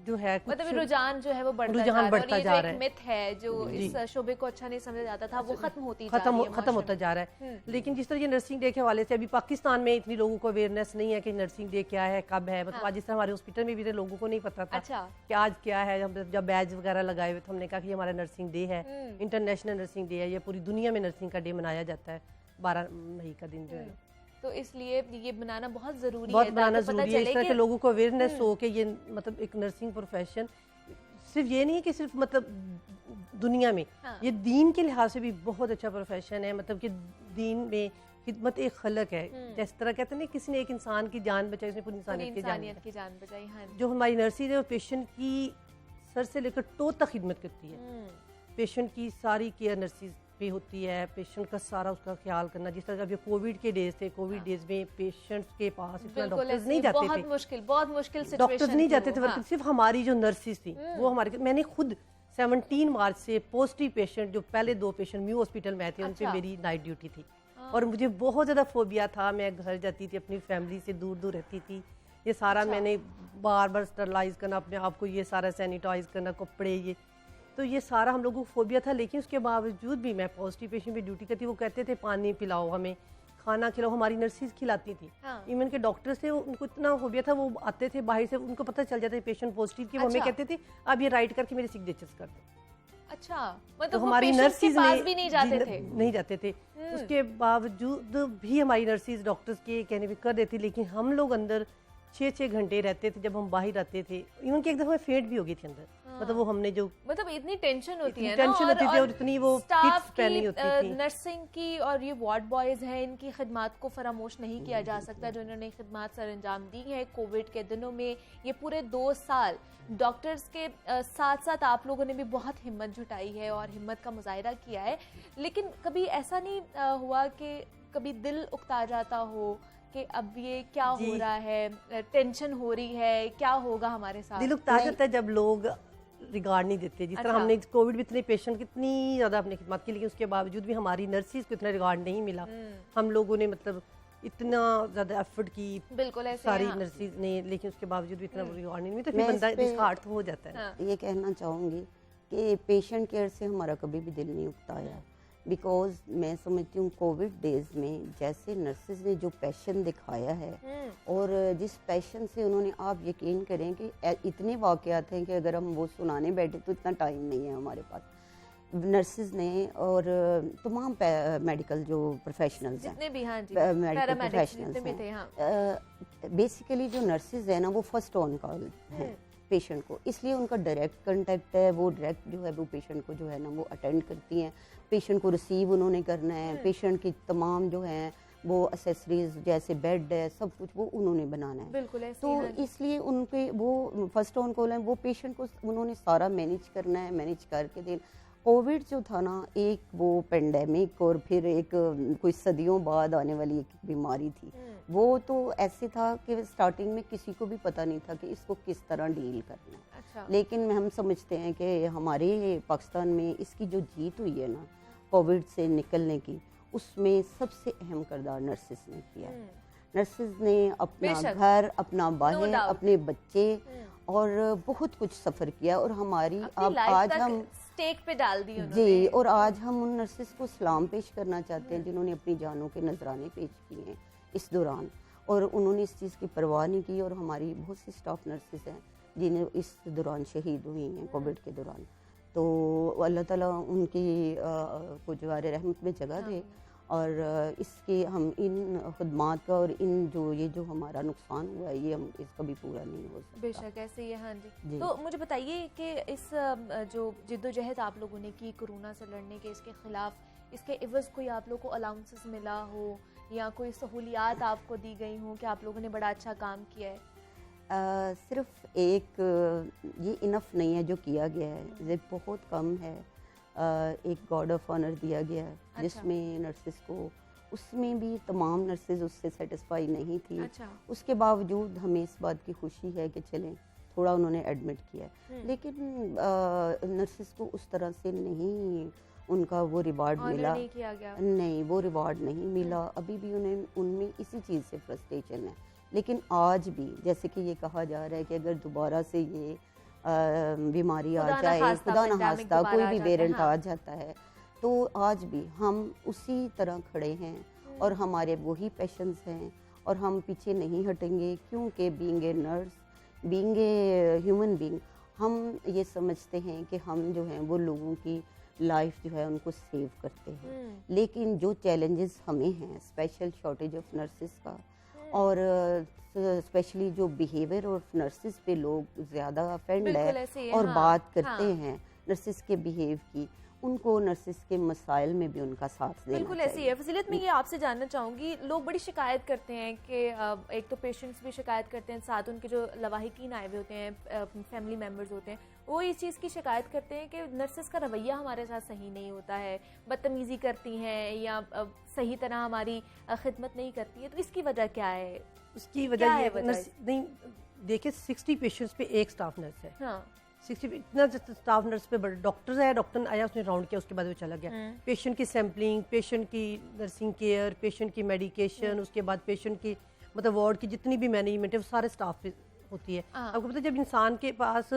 जो है मतलब रुझान जो है वो बढ़ता जा रहा है, मिथ है जो इस शोबे को अच्छा नहीं समझा जाता था वो खत्म होता जा रहा है। लेकिन जिस तरह ये नर्सिंग डे के हवाले से अभी पाकिस्तान में इतनी लोगों को अवेयरनेस नहीं है कि नर्सिंग डे क्या है, कब है। मतलब आज जिस तरह हमारे हॉस्पिटल में भी लोगों को नहीं पता था कि आज क्या है। जब बैज वगैरह लगाए हुए तो हमने कहा कि हमारा नर्सिंग डे है, इंटरनेशनल नर्सिंग डे है, ये पूरी दुनिया में नर्सिंग का डे मनाया जाता है 12 मई का दिन जो है। तो इसलिए ये बनाना बहुत जरूरी बहुत है, बनाना जरूरी है, इस तरह के लोगों को अवेयरनेस हो कि ये मतलब एक नर्सिंग प्रोफेशन सिर्फ ये नहीं है कि सिर्फ मतलब दुनिया में, ये दीन के लिहाज से भी बहुत अच्छा प्रोफेशन है। मतलब कि दीन में खिदमत एक खलक है, जिस तरह कहते हैं ना, किसी ने एक इंसान की जान बचाई, उसने पूरी इंसानियत की जान बचाई। जो हमारी नर्सिंग है वो पेशेंट की सर से लेकर टो तक खिदमत करती है। पेशेंट की सारी केयर नर्सिस पे होती है, पेशेंट का सारा उसका ख्याल करना। जिस तरह जब ये कोविड के डेज थे, कोविड डेज में पेशेंट्स के पास इतना डॉक्टर्स नहीं जाते थे, बहुत मुश्किल डॉक्टर्स नहीं जाते थे, बल्कि सिर्फ हमारी जो नर्सिस थी वो हमारे, मैंने खुद 17 मार्च से पॉजिटिव पेशेंट, जो पहले 2 पेशेंट म्यू हॉस्पिटल में आए थे, उन पे मेरी नाइट ड्यूटी थी और मुझे बहुत ज़्यादा फोबिया था। मैं घर जाती थी, अपनी फैमिली से दूर दूर रहती थी। ये सारा मैंने बार बार स्टरलाइज करना अपने आप को, ये सारा सैनिटाइज करना, कपड़े, ये तो ये सारा हम लोगों को फोबिया था। लेकिन उसके बावजूद भी मैं पॉजिटिव पेशेंट पे ड्यूटी करती, वो कहते थे पानी पिलाओ, हमें खाना खिलाओ, हमारी नर्सिस खिलाती थी। इवन के डॉक्टर्स थे, उनको इतना फोबिया था, वो आते थे बाहर से, उनको पता चल जाता है पेशेंट पॉजिटिव की, वो हमें कहते थे अब ये राइट करके मेरे सिग्नेचर्स कर दो। अच्छा, मतलब तो हमारी नर्सिस भी नहीं जाते थे। उसके बावजूद भी हमारी नर्सिस डॉक्टर्स के कहने पे कर देती, लेकिन हम लोग अंदर 6-6 घंटे रहते थे। जब हम बाहर आते थे, इवन कि एक दफा फेंट भी हो गई थी अंदर। मतलब वो हमने जो मतलब इतनी टेंशन होती है टेंशन होती थी और इतनी वो किट्स पहनी होती थी नर्सिंग की, और ये वार्ड बॉयज हैं, इनकी खिदमत को फरामोश नहीं किया जा सकता जो इन्होंने खिदमत सर अंजाम दी है कोविड के दिनों में। ये पूरे 2 साल डॉक्टर्स के साथ साथ आप लोगों ने भी बहुत हिम्मत जुटाई है और हिम्मत का मुजाहिरा किया है। लेकिन कभी ऐसा नहीं हुआ कि कभी दिल उकता जाता हो कि अब ये क्या हो रहा है, टेंशन हो रही है, क्या होगा हमारे साथ? दिल उकता जाता है जब लोग रिगार्ड नहीं देते। जिस तरह हमने कोविड में इतने पेशेंट कितनी ज़्यादा अपनी खिदमत की, लेकिन उसके बावजूद भी हमारी नर्सिस को इतना रिगार्ड नहीं मिला। हम लोगों ने मतलब इतना ज़्यादा एफर्ट की, बिल्कुल ऐसे सारी नर्सिस ने, लेकिन उसके बावजूद भी इतना रिगार्ड नहीं मिला, तो फिर बंदा डिसहार्ट हो जाता है। ये कहना चाहूँगी कि पेशेंट केयर से हमारा कभी भी दिल नहीं उकताया, बिकॉज मैं समझती हूँ कोविड डेज में जैसे नर्सेज ने जो पैशन दिखाया है और जिस पैशन से उन्होंने, आप यकीन करें कि इतने वाक़यात हैं कि अगर हम वो सुनाने बैठे तो इतना टाइम नहीं है हमारे पास। नर्सेज ने और तमाम मेडिकल जो प्रोफेशनल्स हैं, जितने भी, हाँ जी, मेडिकल प्रोफेशनल्स हैं, बेसिकली जो नर्सेज हैं ना वो फर्स्ट ऑन कॉल हैं पेशेंट को, इसलिए उनका डायरेक्ट कांटेक्ट है। वो डायरेक्ट जो है वो पेशेंट को जो है ना वो अटेंड करती हैं, पेशेंट को रिसीव उन्होंने करना है, पेशेंट की तमाम जो हैं वो एसेसरीज जैसे बेड है सब कुछ वो उन्होंने बनाना है। बिल्कुल ऐसे तो इसलिए उनके वो फर्स्ट ऑन कॉल है, वो पेशेंट को उन्होंने सारा मैनेज करना है, मैनेज करके देना। कोविड जो था ना, एक वो पेंडेमिक और फिर एक कोई सदियों बाद आने वाली एक बीमारी थी, वो तो ऐसे था कि स्टार्टिंग में किसी को भी पता नहीं था कि इसको किस तरह डील करना है। अच्छा। लेकिन हम समझते हैं कि हमारे पाकिस्तान में इसकी जो जीत हुई है ना कोविड से निकलने की, उसमें सबसे अहम किरदार नर्सिस ने किया है। नर्सिस ने अपना घर, अपना बाहर, अपने बच्चे और बहुत कुछ सफ़र किया और हमारी अब आज हम स्टेक पे डाल दी जी, और आज हम उन नर्सिस को सलाम पेश करना चाहते हैं जिन्होंने अपनी जानों के नजराने पेश किए हैं इस दौरान, और उन्होंने इस चीज़ की परवाह नहीं की। और हमारी बहुत सी स्टाफ नर्सिस हैं जिन्हें इस दौरान शहीद हुई हैं कोविड के दौरान। तो अल्लाह ताला उनकी को जवार रहमत में जगह दे। और इसके हम इन खदमात का और इन ये जो हमारा नुकसान हुआ है ये हम इसका भी पूरा नहीं हो सकता। बेशक ऐसे ही है। हाँ जी, जी। तो मुझे बताइए कि इस जो जिद्दोजहद आप लोगों ने की कोरोना से लड़ने के, इसके खिलाफ, इसके इवज़ कोई आप लोगों को अलाउंसेस मिला हो या कोई सहूलियात आपको दी गई हों कि आप लोगों ने बड़ा अच्छा काम किया है? सिर्फ एक ये इनफ नहीं है जो किया गया है, ये बहुत कम है। एक गार्ड ऑफ ऑनर दिया गया है जिसमें नर्सिस को, उसमें भी तमाम नर्सिस उससे सेटिस्फाई नहीं थी। अच्छा। उसके बावजूद हमें इस बात की खुशी है कि चलें थोड़ा उन्होंने एडमिट किया है, लेकिन नर्सिस को उस तरह से नहीं उनका वो रिवार्ड मिला। नहीं किया गया। नहीं, वो रिवार्ड नहीं मिला। अभी भी उन्हें उनमें इसी चीज़ से फ्रस्ट्रेशन है। लेकिन आज भी जैसे कि ये कहा जा रहा है कि अगर दोबारा से ये बीमारी आ जाए, खुदा न खास्ता कोई भी वेरिएंट आ जाता है, तो आज भी हम उसी तरह खड़े हैं और हमारे वही पैशंस हैं और हम पीछे नहीं हटेंगे, क्योंकि being a nurse, being a human being, हम ये समझते हैं कि हम जो हैं वो लोगों की लाइफ जो है उनको सेव करते हैं। लेकिन जो चैलेंजेस हमें हैं, स्पेशल शॉर्टेज ऑफ नर्सिस का, और स्पेशली जो बिहेवियर ऑफ नर्सिस पे लोग ज़्यादा अफेंड है और बात करते हैं नर्सिस के बिहेव की, उनको नर्सिस के मसाइल में भी उनका साथ देना बिल्कुल ऐसी है। फजीलत, मैं ये आपसे जानना चाहूँगी, लोग बड़ी शिकायत करते हैं कि एक तो पेशेंट्स भी शिकायत करते हैं, साथ उनके जो लवाहिकीन आए हुए होते हैं, फैमिली मेम्बर्स होते हैं, वो इस चीज़ की शिकायत करते हैं कि नर्सेस का रवैया हमारे साथ सही नहीं होता है, बदतमीज़ी करती हैं या सही तरह हमारी खिदमत नहीं करती है। तो इसकी वजह क्या है? उसकी वजह ये है नहीं, देखिए 60 पेशेंट्स पे एक स्टाफ नर्स है। हाँ। 60 इतना स्टाफ नर्स पे बड़े डॉक्टर्स है, डॉक्टर आया, उसने राउंड किया, उसके बाद वो चला गया। पेशेंट की सैम्पलिंग, पेशेंट की नर्सिंग केयर, पेशेंट की मेडिकेशन, उसके बाद पेशेंट की मतलब वार्ड की जितनी भी मैनेजमेंट है वो सारे स्टाफ पे होती है। आपको पता है जब इंसान के पास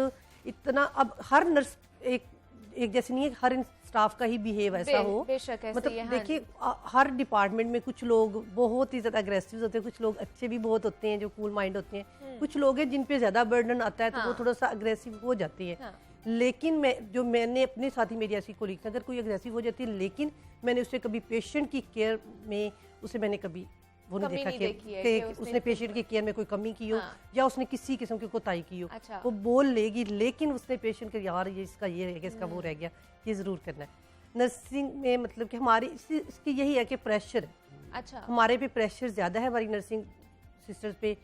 इतना, अब हर नर्स एक जैसे नहीं है, हर स्टाफ का ही बिहेव ऐसा हो। मतलब देखिए हर डिपार्टमेंट में कुछ लोग बहुत ही ज़्यादा अग्रेसिव होते हैं, कुछ लोग अच्छे भी बहुत होते हैं जो कूल माइंड होते हैं, कुछ लोग हैं जिन पे ज़्यादा बर्डन आता है तो वो थोड़ा सा अग्रेसिव हो जाती है। लेकिन मैंने अपने साथी, मेरी ऐसी कोलीग, अगर कोई अग्रेसिव हो जाती है, लेकिन मैंने उससे कभी पेशेंट की केयर में उसे मैंने कभी वो नहीं देखा कि उसने पेशेंट की केयर में कोई कमी की हो या उसने किसी किस्म की कोताही की हो। अच्छा। वो बोल लेगी, लेकिन उसने पेशेंट के यार ये इसका ये रह गया, इसका वो रह गया, ये ज़रूर करना है। नर्सिंग में मतलब कि हमारी इसकी यही है कि प्रेशर है। अच्छा। हमारे पे प्रेशर ज़्यादा है, हमारी नर्सिंग सिस्टर्स पे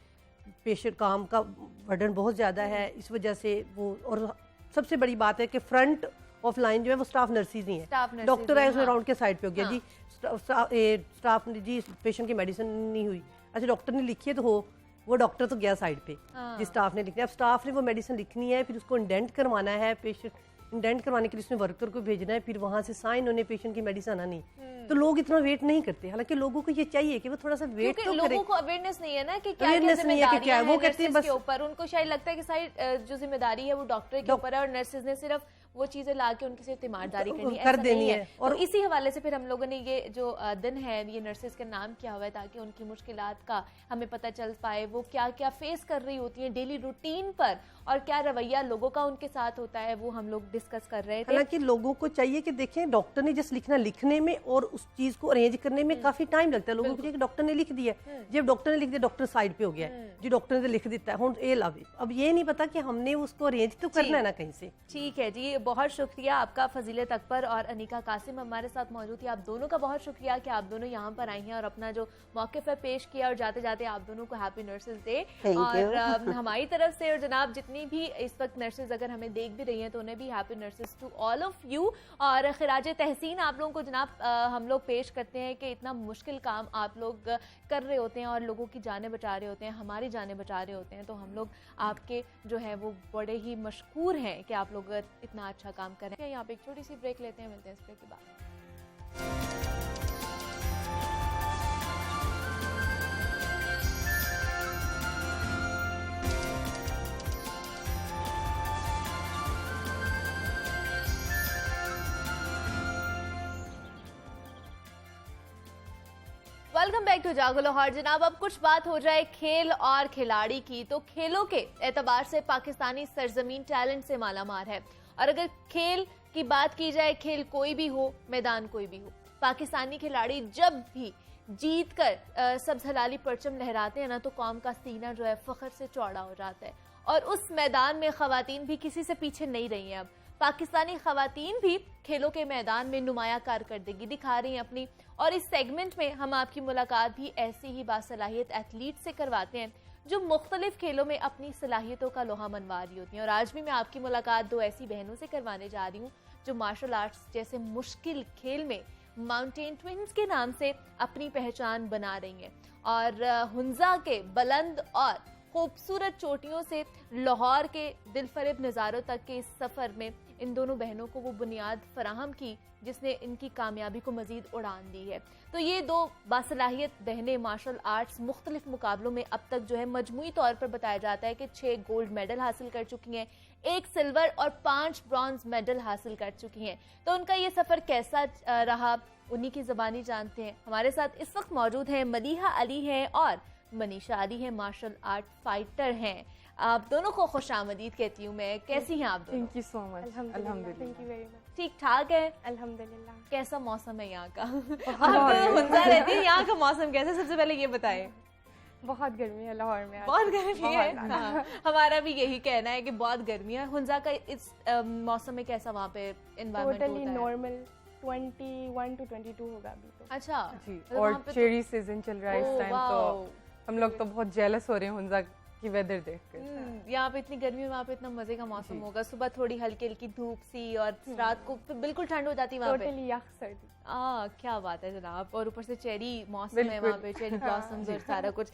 पेशेंट काम का बर्डन बहुत ज़्यादा है, इस वजह से वो, और सबसे बड़ी बात है कि फ्रंट ऑफ लाइन जो है वो स्टाफ नर्सिस ही है। डॉक्टर है उसने राउंड के साइड पे हो गया जी, स्टाफ ने जी पेशेंट की मेडिसिन नहीं हुई, अच्छा डॉक्टर ने लिखी है तो हो, वो डॉक्टर तो गया साइड पे, जिस स्टाफ ने लिखी है। अब स्टाफ ने वो मेडिसिन लिखनी है, फिर उसको इंडेंट करवाना है, पेशेंट इंडेंट करवाने के लिए उसने वर्कर को भेजना है, फिर वहाँ से साइन होने पेशेंट की मेडिसिन आनी। तो लोग इतना वेट नहीं करते, हालांकि लोगों को ये चाहिए कि वो थोड़ा सा वेट तो करें। लोगों को अवेयरनेस नहीं है ना कि क्या जिम्मेदारियां हैं, वो कहते हैं बस के ऊपर, उनको शायद लगता है कि सारी जो जिम्मेदारी है वो डॉक्टर के ऊपर है और नर्सेज ने सिर्फ वो चीजें लाके उनकी सिर्फ तीमारदारी कर देनी है। और तो इसी हवाले से फिर हम लोगों ने ये जो दिन है ये नर्सेज का नाम किया हुआ है, ताकि उनकी मुश्किलात का हमें पता चल पाए, वो क्या क्या फेस कर रही होती हैं डेली रूटीन पर और क्या रवैया लोगों का उनके साथ होता है, वो हम लोग डिस्कस कर रहे थे। हालांकि लोगों को चाहिए कि देखें, डॉक्टर ने जस्ट लिखना, लिखने में और उस चीज को अरेंज करने में काफी टाइम लगता है। लोगों को चाहिए कि डॉक्टर ने लिख दिया, जब डॉक्टर ने लिख दिया डॉक्टर साइड पे हो गया, जी डॉक्टर ने लिख देता है, ये लाभ। अब ये नहीं पता कि हमने उसको अरेंज तो करना है ना कहीं से। ठीक है जी, बहुत शुक्रिया आपका फजीलत अकबर और अनिका कासिम हमारे साथ मौजूद थी। आप दोनों का बहुत शुक्रिया कि आप दोनों यहाँ पर आई हैं और अपना जो मौक़िफ़ है पेश किया, और जाते जाते आप दोनों को हैप्पी नर्सेज डे। और हमारी तरफ से, और जनाब जितनी भी इस वक्त नर्सेज अगर हमें देख भी रही हैं तो उन्हें भी happy nurses to all of you. और खिराज तहसीन आप लोगों को जनाब हम लोग पेश करते हैं कि इतना मुश्किल काम आप लोग कर रहे होते हैं और लोगों की जानें बचा रहे होते हैं, हमारी जानें बचा रहे होते हैं, तो हम लोग आपके जो है वो बड़े ही मशकूर हैं कि आप लोग इतना अच्छा काम कर रहे हैं। यहाँ पे एक छोटी सी ब्रेक लेते हैं, मिलते हैं इस ब्रेक के बाद। वेलकम बैक टू जागो लाहौर। जनाब अब कुछ बात हो जाए खेल और खिलाड़ी की, तो खेलों के एतबार से पाकिस्तानी सरजमीन टैलेंट से मालामाल है और अगर खेल की बात की जाए, खेल कोई भी हो, मैदान कोई भी हो, पाकिस्तानी खिलाड़ी जब भी जीत कर सब हलाली परचम लहराते हैं ना, तो कौम का सीना जो है फख्र से चौड़ा हो जाता है। और उस मैदान में खवातीन भी किसी से पीछे नहीं रही हैं। अब पाकिस्तानी खवातीन भी खेलों के मैदान में नुमाया कारकर्दगी दिखा रही हैं अपनी। और इस सेगमेंट में हम आपकी मुलाकात भी ऐसे ही बासलाहियत एथलीट से करवाते हैं जो मुख्तलिफ खेलों में अपनी सलाहियतों का लोहा मनवा रही होती हैं। और आज भी मैं आपकी मुलाकात दो ऐसी बहनों से करवाने जा रही हूँ जो मार्शल आर्ट्स जैसे मुश्किल खेल में माउंटेन ट्विंस के नाम से अपनी पहचान बना रही हैं। और हुंजा के बुलंद और खूबसूरत चोटियों से लाहौर के दिलफरेब नज़ारों तक के इस सफ़र में इन दोनों बहनों को वो बुनियाद फराहम की जिसने इनकी कामयाबी को मज़ीद उड़ान दी है। तो ये दो बासलाहियत बहनें मार्शल आर्ट्स मुख्तलिफ मुकाबलों में अब तक जो है मजमूई तौर पर बताया जाता है कि 6 गोल्ड मेडल हासिल कर चुकी हैं, 1 सिल्वर और 5 ब्रॉन्ज मेडल हासिल कर चुकी हैं। तो उनका ये सफ़र कैसा रहा, उन्हीं की ज़बानी जानते हैं। हमारे साथ इस वक्त मौजूद हैं मदीहा अली हैं और मनीषा अली है, मार्शल आर्ट फाइटर हैं। आप दोनों को खुशामदीद कहती हूँ मैं। कैसी हैं आप दोनों? Thank you so much. अल्हम्दुलिल्लाह। Thank you very much. ठीक ठाक है? अल्हम्दुलिल्लाह। कैसा मौसम है यहाँ का? आप हुंजा रहती हैं, यहाँ का मौसम कैसा? सबसे पहले ये बताएं। बहुत गर्मी है लाहौर में। बहुत गर्मी है। हाँ, हमारा भी यही कहना है कि बहुत गर्मी है। हुंजा का इस मौसम में कैसा वहाँ पे एनवायरनमेंट होता है? टोटली नॉर्मल 21 to 22 होगा अभी तो। अच्छा जी, मतलब और वहाँ पे चेरी सीजन चल रहा है इस टाइम, वाओ। तो हम लोग तो बहुत जेलस हो रहे हैं हुंजा की वेदर देखकर। यहाँ पे इतनी गर्मी में वहाँ पे इतना मजे का मौसम होगा। सुबह थोड़ी हल्की हल्की धूप सी और रात को तो बिल्कुल ठंड हो जाती है वहाँ पे। टोटली यख सर्दी। क्या बात है जनाब। और ऊपर से चेरी मौसम है वहाँ पे, चेरी ब्लॉसम्स और सारा कुछ।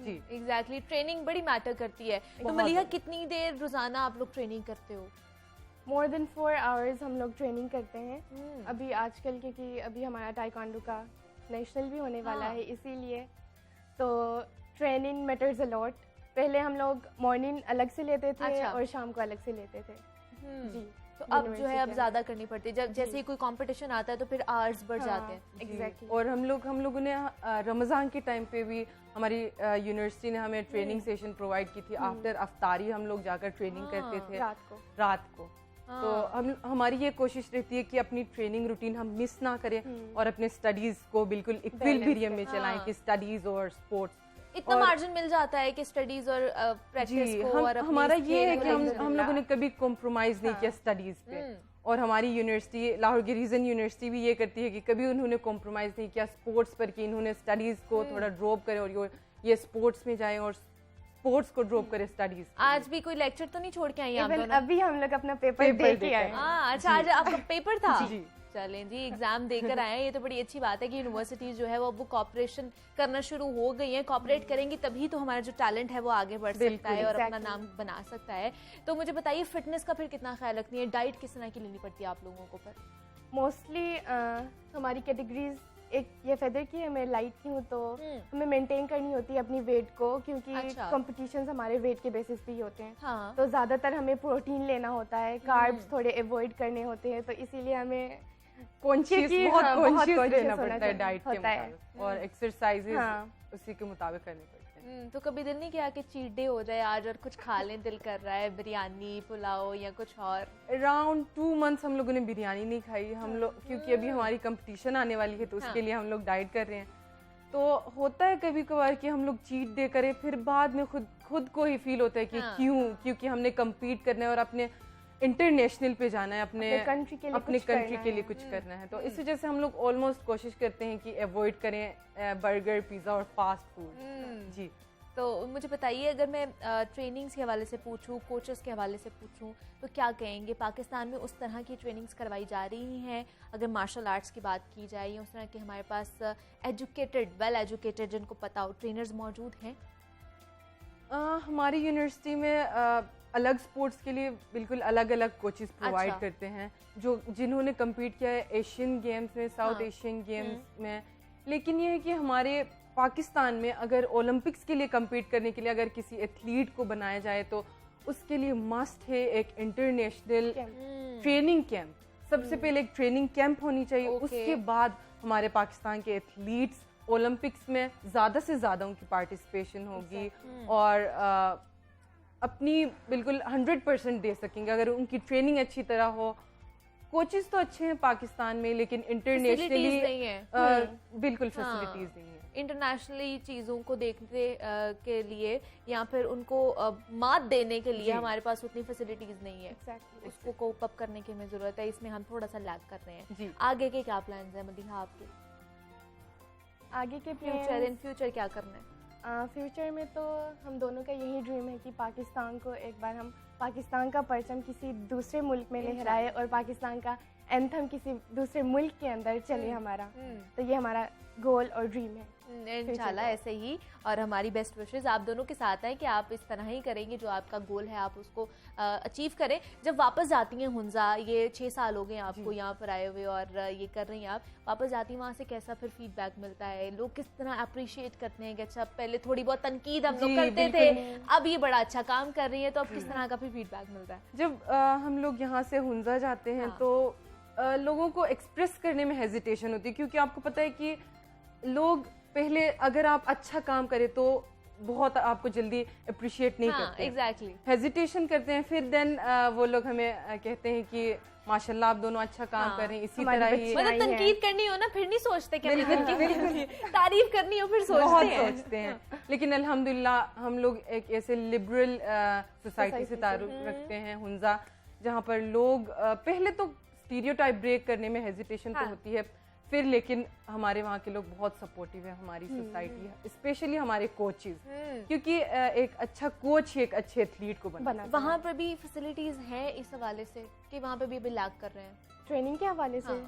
जी एग्जैक्टली। ट्रेनिंग बड़ी मैटर करती है। तो मलिहा कितनी देर रोजाना आप लोग ट्रेनिंग करते हो? मोर देन 4 आवर्स हम लोग ट्रेनिंग करते हैं। अभी आजकल क्योंकि अभी हमारा टाइकांडो का नेशनल भी होने वाला है, इसीलिए तो ट्रेनिंग मैटर्स अ लॉट। पहले हम लोग मॉर्निंग अलग से लेते थे अच्छा। और शाम को अलग से लेते थे। जी। तो अब जो है अब ज्यादा करनी पड़ती है। जब जैसे ही कोई कंपटीशन आता है तो फिर आवर्स बढ़ जाते हैं। एग्जैक्टली। और हम लोगों ने रमज़ान के टाइम पे भी हमारी यूनिवर्सिटी ने हमें ट्रेनिंग सेशन प्रोवाइड की थी। आफ्टर अफ्तारी हम लोग जाकर ट्रेनिंग करते थे रात को। तो हमारी ये कोशिश रहती है कि अपनी ट्रेनिंग रूटीन हम मिस ना करें और अपने स्टडीज को बिल्कुल इक्विलिब्रियम में चलाएं कि स्टडीज और स्पोर्ट्स। इतना मार्जिन मिल जाता है कि स्टडीज और प्रैक्टिस को और अपनी हमारा ये है कि खेल हम लोगों ने कभी कॉम्प्रोमाइज नहीं किया स्टडीज पे। और हमारी यूनिवर्सिटी लाहौर की रीजन यूनिवर्सिटी भी ये करती है कि कभी उन्होंने कॉम्प्रोमाइज नहीं किया स्पोर्ट्स पर, कि इन्होंने स्टडीज को थोड़ा ड्रॉप करे और ये स्पोर्ट्स में जाएं और स्पोर्ट्स को ड्रॉप करे स्टडीज। आज भी कोई लेक्चर तो नहीं छोड़ के आई आप दोनों? अभी हम लोग अपना पेपर दे के आए। अच्छा, आज आपका पेपर था? जी। चलें जी, एग्जाम देकर आए हैं। ये तो बड़ी अच्छी बात है कि यूनिवर्सिटीज जो है वो कॉपरेशन करना शुरू हो गई हैं। कॉपरेट करेंगी तभी तो हमारा जो टैलेंट है वो आगे बढ़ सकता है और अपना नाम बना सकता है। तो मुझे बताइए फिटनेस का फिर कितना ख्याल रखती है? डाइट किस तरह की लेनी पड़ती है आप लोगों को? पर मोस्टली हमारी कैटेगरीज एक ये फेदर की है, मैं लाइट की हूँ, तो हमें मेंटेन करनी होती है अपनी वेट को, क्योंकि अच्छा। कॉम्पिटिशन्स हमारे वेट के बेसिस पे ही होते हैं। हाँ। तो ज़्यादातर हमें प्रोटीन लेना होता है, कार्ब्स थोड़े अवॉइड करने होते हैं, तो इसीलिए हमें कॉन्शियस क्योंकि बहुत हाँ, बहुत कॉन्शियस conscious रहना होना पड़ता है डाइट के होता है। मुताबिक और एक्सरसाइजेज हाँ। उसी के मुताबिक करने पड़ते हैं। तो कभी दिल नहीं किया कि चीट डे हो जाए आज और कुछ खा लें, दिल कर रहा है बिरयानी पुलाव या कुछ और? अराउंड 2 मंथ्स हम लोगों ने बिरयानी नहीं खाई हम लोग, क्योंकि अभी हमारी कंपटीशन आने वाली है तो उसके लिए हम लोग डाइट कर रहे हैं। तो होता है कभी कभार कि हम लोग चीट डे करें, फिर बाद में खुद को ही फील होता है कि क्योंकि हमने कम्पीट करना है और अपने इंटरनेशनल पे जाना है, अपने कंट्री के लिए कुछ करना है। तो इस वजह से हम लोग ऑलमोस्ट कोशिश करते हैं कि अवॉइड करें बर्गर पिज़्ज़ा और फास्ट फूड। जी। तो मुझे बताइए, अगर मैं ट्रेनिंग्स के हवाले से पूछूं, कोचेस के हवाले से पूछूं, तो क्या कहेंगे? पाकिस्तान में उस तरह की ट्रेनिंग्स करवाई जा रही हैं? अगर मार्शल आर्ट्स की बात की जाए, या उस तरह के हमारे पास वेल एजुकेटेड जिनको पता हो ट्रेनर्स मौजूद हैं? हमारी यूनिवर्सिटी में अलग स्पोर्ट्स के लिए बिल्कुल अलग अलग कोचेस प्रोवाइड करते हैं जिन्होंने कम्पीट किया है एशियन गेम्स में, साउथ एशियन गेम्स में। लेकिन ये है कि हमारे पाकिस्तान में अगर ओलंपिक्स के लिए कम्पीट करने के लिए अगर किसी एथलीट को बनाया जाए तो उसके लिए मस्ट है एक इंटरनेशनल ट्रेनिंग कैंप। सबसे पहले एक ट्रेनिंग कैंप होनी चाहिए, उसके बाद हमारे पाकिस्तान के एथलीट्स ओलंपिक्स में ज़्यादा से ज़्यादा उनकी पार्टिसिपेशन होगी। और अपनी बिल्कुल 100% दे सकेंगे अगर उनकी ट्रेनिंग अच्छी तरह हो। कोचेस तो अच्छे हैं पाकिस्तान में, लेकिन इंटरनेशनली नहीं है। बिल्कुल फैसिलिटीज नहीं है। इंटरनेशनली चीज़ों को देखने के लिए या फिर उनको मात देने के लिए हमारे पास उतनी फैसिलिटीज नहीं है। Exactly. उसको कोप अप करने की हमें ज़रूरत है, इसमें हम थोड़ा सा लैग कर रहे हैं। जी। आगे के क्या प्लान्स हैं मदीहा आपके? आगे के फ्यूचर इन फ्यूचर क्या करना है? फ्यूचर में तो हम दोनों का यही ड्रीम है कि पाकिस्तान को एक बार हम पाकिस्तान का परचम किसी दूसरे मुल्क में लहराए और पाकिस्तान का एंथम किसी दूसरे मुल्क के अंदर चले हमारा। तो ये हमारा गोल और ड्रीम है इंशाल्लाह ऐसे ही, और हमारी बेस्ट विशेस आप दोनों के साथ हैं कि आप इस तरह ही करेंगे, जो आपका गोल है आप उसको अचीव करें। जब वापस जाती हैं हुंजा, ये 6 साल हो गए आपको यहाँ पर आए हुए और ये कर रही हैं आप, वापस जाती हैं वहाँ से कैसा फिर फीडबैक मिलता है? लोग किस तरह अप्रिशिएट करते हैं कि अच्छा पहले थोड़ी बहुत तनकीद हम लोग करते थे, अब ये बड़ा अच्छा काम कर रही है, तो अब किस तरह का फिर फीडबैक मिलता है? जब हम लोग यहाँ से हुंजा जाते हैं तो लोगों को एक्सप्रेस करने में हेजिटेशन होती है, क्योंकि आपको पता है कि लोग पहले अगर आप अच्छा काम करें तो बहुत आपको जल्दी अप्रिशिएट नहीं करते। एग्जैक्टली। हेजिटेशन करते हैं, फिर देन वो लोग हमें कहते हैं कि माशाल्लाह आप दोनों अच्छा काम कर रहे हैं, इसी तरह ही। मतलब तनकीद करनी हो ना फिर नहीं सोचते कि तारीफ करनी हो फिर सोचते हैं। लेकिन अल्हम्दुलिल्लाह हम लोग एक ऐसे लिबरल सोसाइटी से ताल्लुक रखते हैं हुंजा, जहाँ पर लोग पहले तो स्टीरियोटाइप ब्रेक करने में हेजिटेशन तो होती है, फिर लेकिन हमारे वहाँ के लोग बहुत सपोर्टिव है, हमारी सोसाइटी स्पेशली हमारे कोचेस, क्योंकि एक अच्छा कोच ही एक अच्छे एथलीट को बनाता है। वहाँ पर भी फैसिलिटीज हैं इस हवाले से कि वहाँ पे भी अभी लैग कर रहे हैं ट्रेनिंग के हवाले से?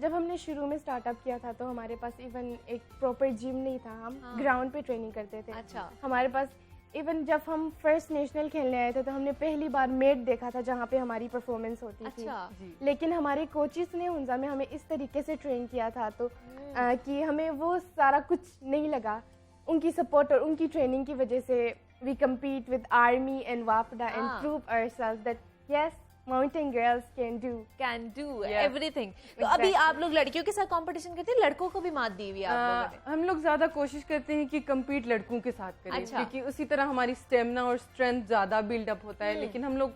जब हमने शुरू में स्टार्टअप किया था तो हमारे पास इवन एक प्रॉपर जिम नहीं था, हम ग्राउंड पे ट्रेनिंग करते थे। अच्छा। हमारे पास इवन जब हम फर्स्ट नेशनल खेलने आए थे तो हमने पहली बार मेट देखा था जहाँ पे हमारी परफॉर्मेंस होती थी। लेकिन हमारे कोचेस ने हुंजा में हमें इस तरीके से ट्रेन किया था तो कि हमें वो सारा कुछ नहीं लगा। उनकी सपोर्ट और उनकी ट्रेनिंग की वजह से we compete with army and वापडा and prove ourselves that yes mountain girls can do everything. तो अभी आप लोग लड़कियों के साथ कंपटीशन करते हैं, लड़कों को भी मात दी हुई है आप लोगों ने? हम लोग ज्यादा कोशिश करते हैं कि कम्पीट लड़कों के साथ करें। अच्छा। क्योंकि उसी तरह हमारी स्टेमिना और स्ट्रेंथ ज्यादा बिल्डअप होता है। लेकिन हम लोग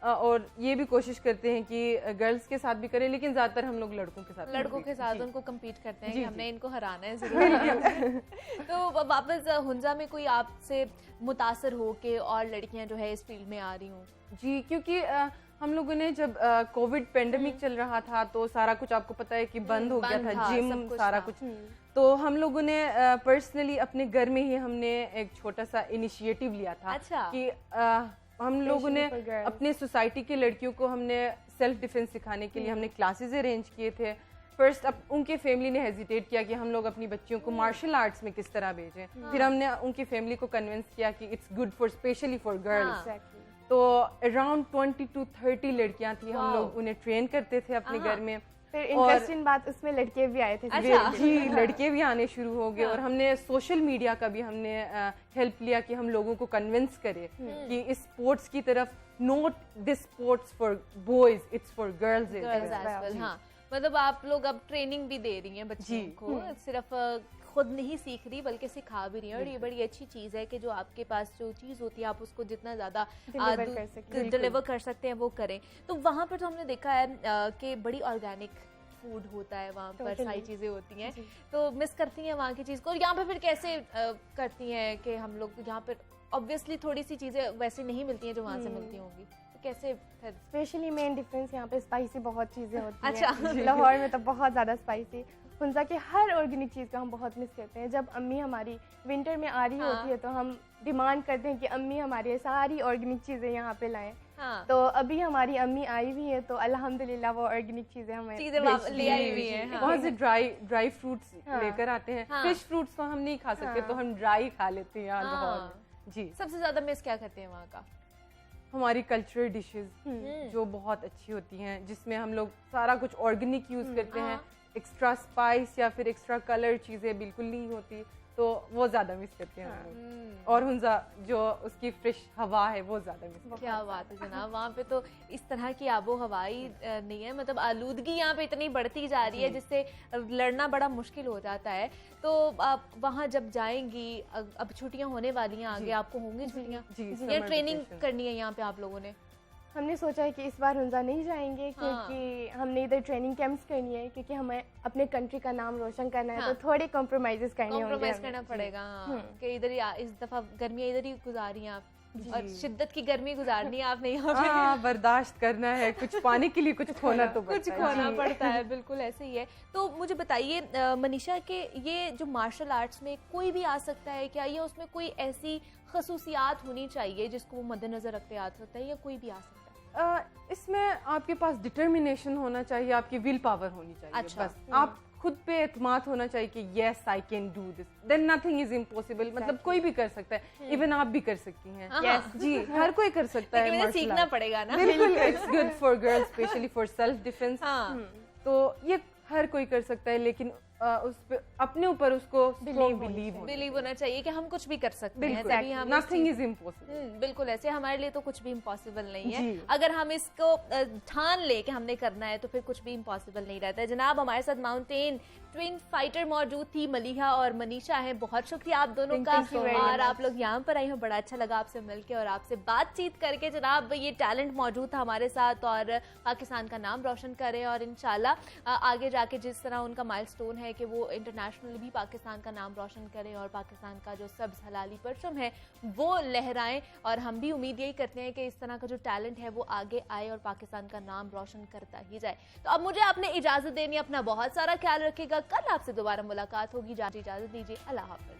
और ये भी कोशिश करते हैं कि गर्ल्स के साथ भी करें, लेकिन ज्यादातर हम लोग लड़कों के साथ उनको कम्पीट करते हैं कि हमने इनको हराना है जरूर। तो वापस हुंजा में कोई आपसे मुतासर हो के और लड़कियां जो है इस फील्ड में आ रही हूँ? जी, क्योंकि हम लोगों ने जब कोविड पेंडेमिक चल रहा था तो सारा कुछ आपको पता है कि बंद हो गया था, जिम सारा कुछ। तो हम लोगों ने पर्सनली अपने घर में ही हमने एक छोटा सा इनिशिएटिव लिया था। अच्छा। कि हम लोगों ने अपने सोसाइटी की लड़कियों को हमने सेल्फ डिफेंस सिखाने के लिए हमने क्लासेस अरेंज किए थे। फर्स्ट अब उनके फैमिली ने हेजिटेट किया कि हम लोग अपनी बच्चियों को मार्शल आर्ट्स में किस तरह भेजें। फिर हमने उनकी फैमिली को कन्विंस किया कि it's good for specially for girls. तो अराउंड 20 to 30 लड़कियां थी, हम लोग उन्हें ट्रेन करते थे अपने घर में। फिर इंटरेस्टिंग बात उसमें लड़के भी आए थे। अच्छा। जी, लड़के भी आने शुरू हो गए। और हमने सोशल मीडिया का भी हमने हेल्प लिया कि हम लोगों को कन्विंस करें कि इस स्पोर्ट्स की तरफ, not this sports for boys, it's for girls as well. हाँ, मतलब आप लोग अब ट्रेनिंग भी दे रही हैं बच्चों को, सिर्फ खुद नहीं सीख रही बल्कि सिखा भी रही है, और ये बड़ी अच्छी चीज़ है कि जो आपके पास जो चीज़ होती है आप उसको जितना ज़्यादा डिलीवर कर सकते हैं वो करें। तो वहाँ पर तो हमने देखा है कि बड़ी ऑर्गेनिक फूड होता है वहाँ पर, सारी चीज़ें होती हैं, तो मिस करती हैं वहाँ की चीज़ को। और यहाँ पर फिर कैसे करती हैं कि हम लोग यहाँ पर ऑब्वियसली थोड़ी सी चीज़ें वैसे नहीं मिलती हैं जो वहाँ से मिलती होंगी, तो कैसे? स्पेशली मेन डिफरेंस यहाँ पे स्पाइसी बहुत चीज़ें होती हैं। अच्छा। लाहौर में तो बहुत ज़्यादा स्पाइसी। हुंजा के हर ऑर्गेनिक चीज़ का हम बहुत मिस करते हैं। जब अम्मी हमारी विंटर में आ रही होती है तो हम डिमांड करते हैं कि अम्मी हमारी सारी ऑर्गेनिक चीज़ें यहाँ पे लाएं। तो अभी हमारी अम्मी आई हुई है तो अल्हम्दुलिल्लाह वो ऑर्गेनिक चीज़ें हमें ले आई हुई हैं। वहाँ से ड्राई फ्रूट्स लेकर आते हैं। फिश फ्रूट्स तो हम नहीं खा सकते तो हम ड्राई खा लेते हैं यहाँ लाहौर। जी। सबसे ज्यादा मिस क्या करते हैं वहाँ का? हमारी कल्चरल डिशेस जो बहुत अच्छी होती हैं, जिसमें हम लोग सारा कुछ ऑर्गेनिक यूज करते हैं। एक्स्ट्रा स्पाइस या फिर एक्स्ट्रा कलर चीज़ें बिल्कुल नहीं होती। तो वो ज्यादा मिस करते हैं हम लोग। और हुंजा जो उसकी फ्रेश हवा है वो ज्यादा मिस करते हैं। क्या बात है जनाब, वहाँ पे तो इस तरह की आबो हवाई नहीं है, मतलब आलूदगी यहाँ पे इतनी बढ़ती जा रही है जिससे लड़ना बड़ा मुश्किल हो जाता है। तो आप वहाँ जब जाएंगी, अब छुट्टियाँ होने वाली हैं आगे, आपको होंगी छुट्टियाँ या ट्रेनिंग करनी है यहाँ पे आप लोगों ने? हमने सोचा है कि इस बार हुंजा नहीं जाएंगे क्योंकि हमने इधर ट्रेनिंग कैंप्स करनी है, क्योंकि हमें अपने कंट्री का नाम रोशन करना है। तो थोड़े कॉम्प्रोमाइजेस करना पड़ेगा कि इधर ही इस दफा गर्मियाँ इधर ही गुजारी हैं आप, और शिद्दत की गर्मी गुजारनी है आपने यहाँ पे। बर्दाश्त करना है, कुछ पाने के लिए कुछ खोना तो कुछ खोना पड़ता है, बिल्कुल ऐसे ही है। तो मुझे बताइए मनीषा के ये जो मार्शल आर्ट्स में कोई भी आ सकता है क्या, या उसमें कोई ऐसी खसूसियात होनी चाहिए जिसको वो मद्देनजर रखते आ सकता है, या कोई भी आ सकता है? इसमें आपके पास डिटर्मिनेशन होना चाहिए, आपकी विल पावर होनी चाहिए। अच्छा। बस आप खुद पे एतमाद होना चाहिए कि yes I can do this, then nothing is impossible. मतलब कोई भी कर सकता है, इवन आप भी कर सकती हैं। यस जी, हर कोई कर सकता है। मुझे सीखना पड़ेगा ना। बिल्कुल, it's good for girls, specially for self defence. तो ये हर कोई कर सकता है, लेकिन उस पे अपने ऊपर उसको बिलीव होना चाहिए कि हम कुछ भी कर सकते हैं। तभी हम नथिंग इज इम्पॉसिबल। बिल्कुल ऐसे हमारे लिए तो कुछ भी इम्पॉसिबल नहीं है। अगर हम इसको ठान ले कि हमने करना है तो फिर कुछ भी इम्पॉसिबल नहीं रहता है। जनाब हमारे साथ माउंटेन ट्विन फाइटर मौजूद थी, मलिहा और मनीषा हैं। बहुत शुक्रिया आप दोनों का, और आप लोग यहाँ पर आई हो, बड़ा अच्छा लगा आपसे मिलके और आपसे बातचीत करके। जनाब ये टैलेंट मौजूद था हमारे साथ और पाकिस्तान का नाम रोशन करे, और इंशाल्लाह आगे जाके जिस तरह उनका माइलस्टोन है कि वो इंटरनेशनल भी पाकिस्तान का नाम रोशन करें और पाकिस्तान का जो सब्ज हलाली परचम है वो लहराएं। और हम भी उम्मीद यही करते हैं कि इस तरह का जो टैलेंट है वो आगे आए और पाकिस्तान का नाम रोशन करता ही जाए। तो अब मुझे आपने इजाजत देनी, अपना बहुत सारा ख्याल रखिएगा। कल आपसे दोबारा मुलाकात होगी, इजाजत दीजिए, अल्लाह हाफिज।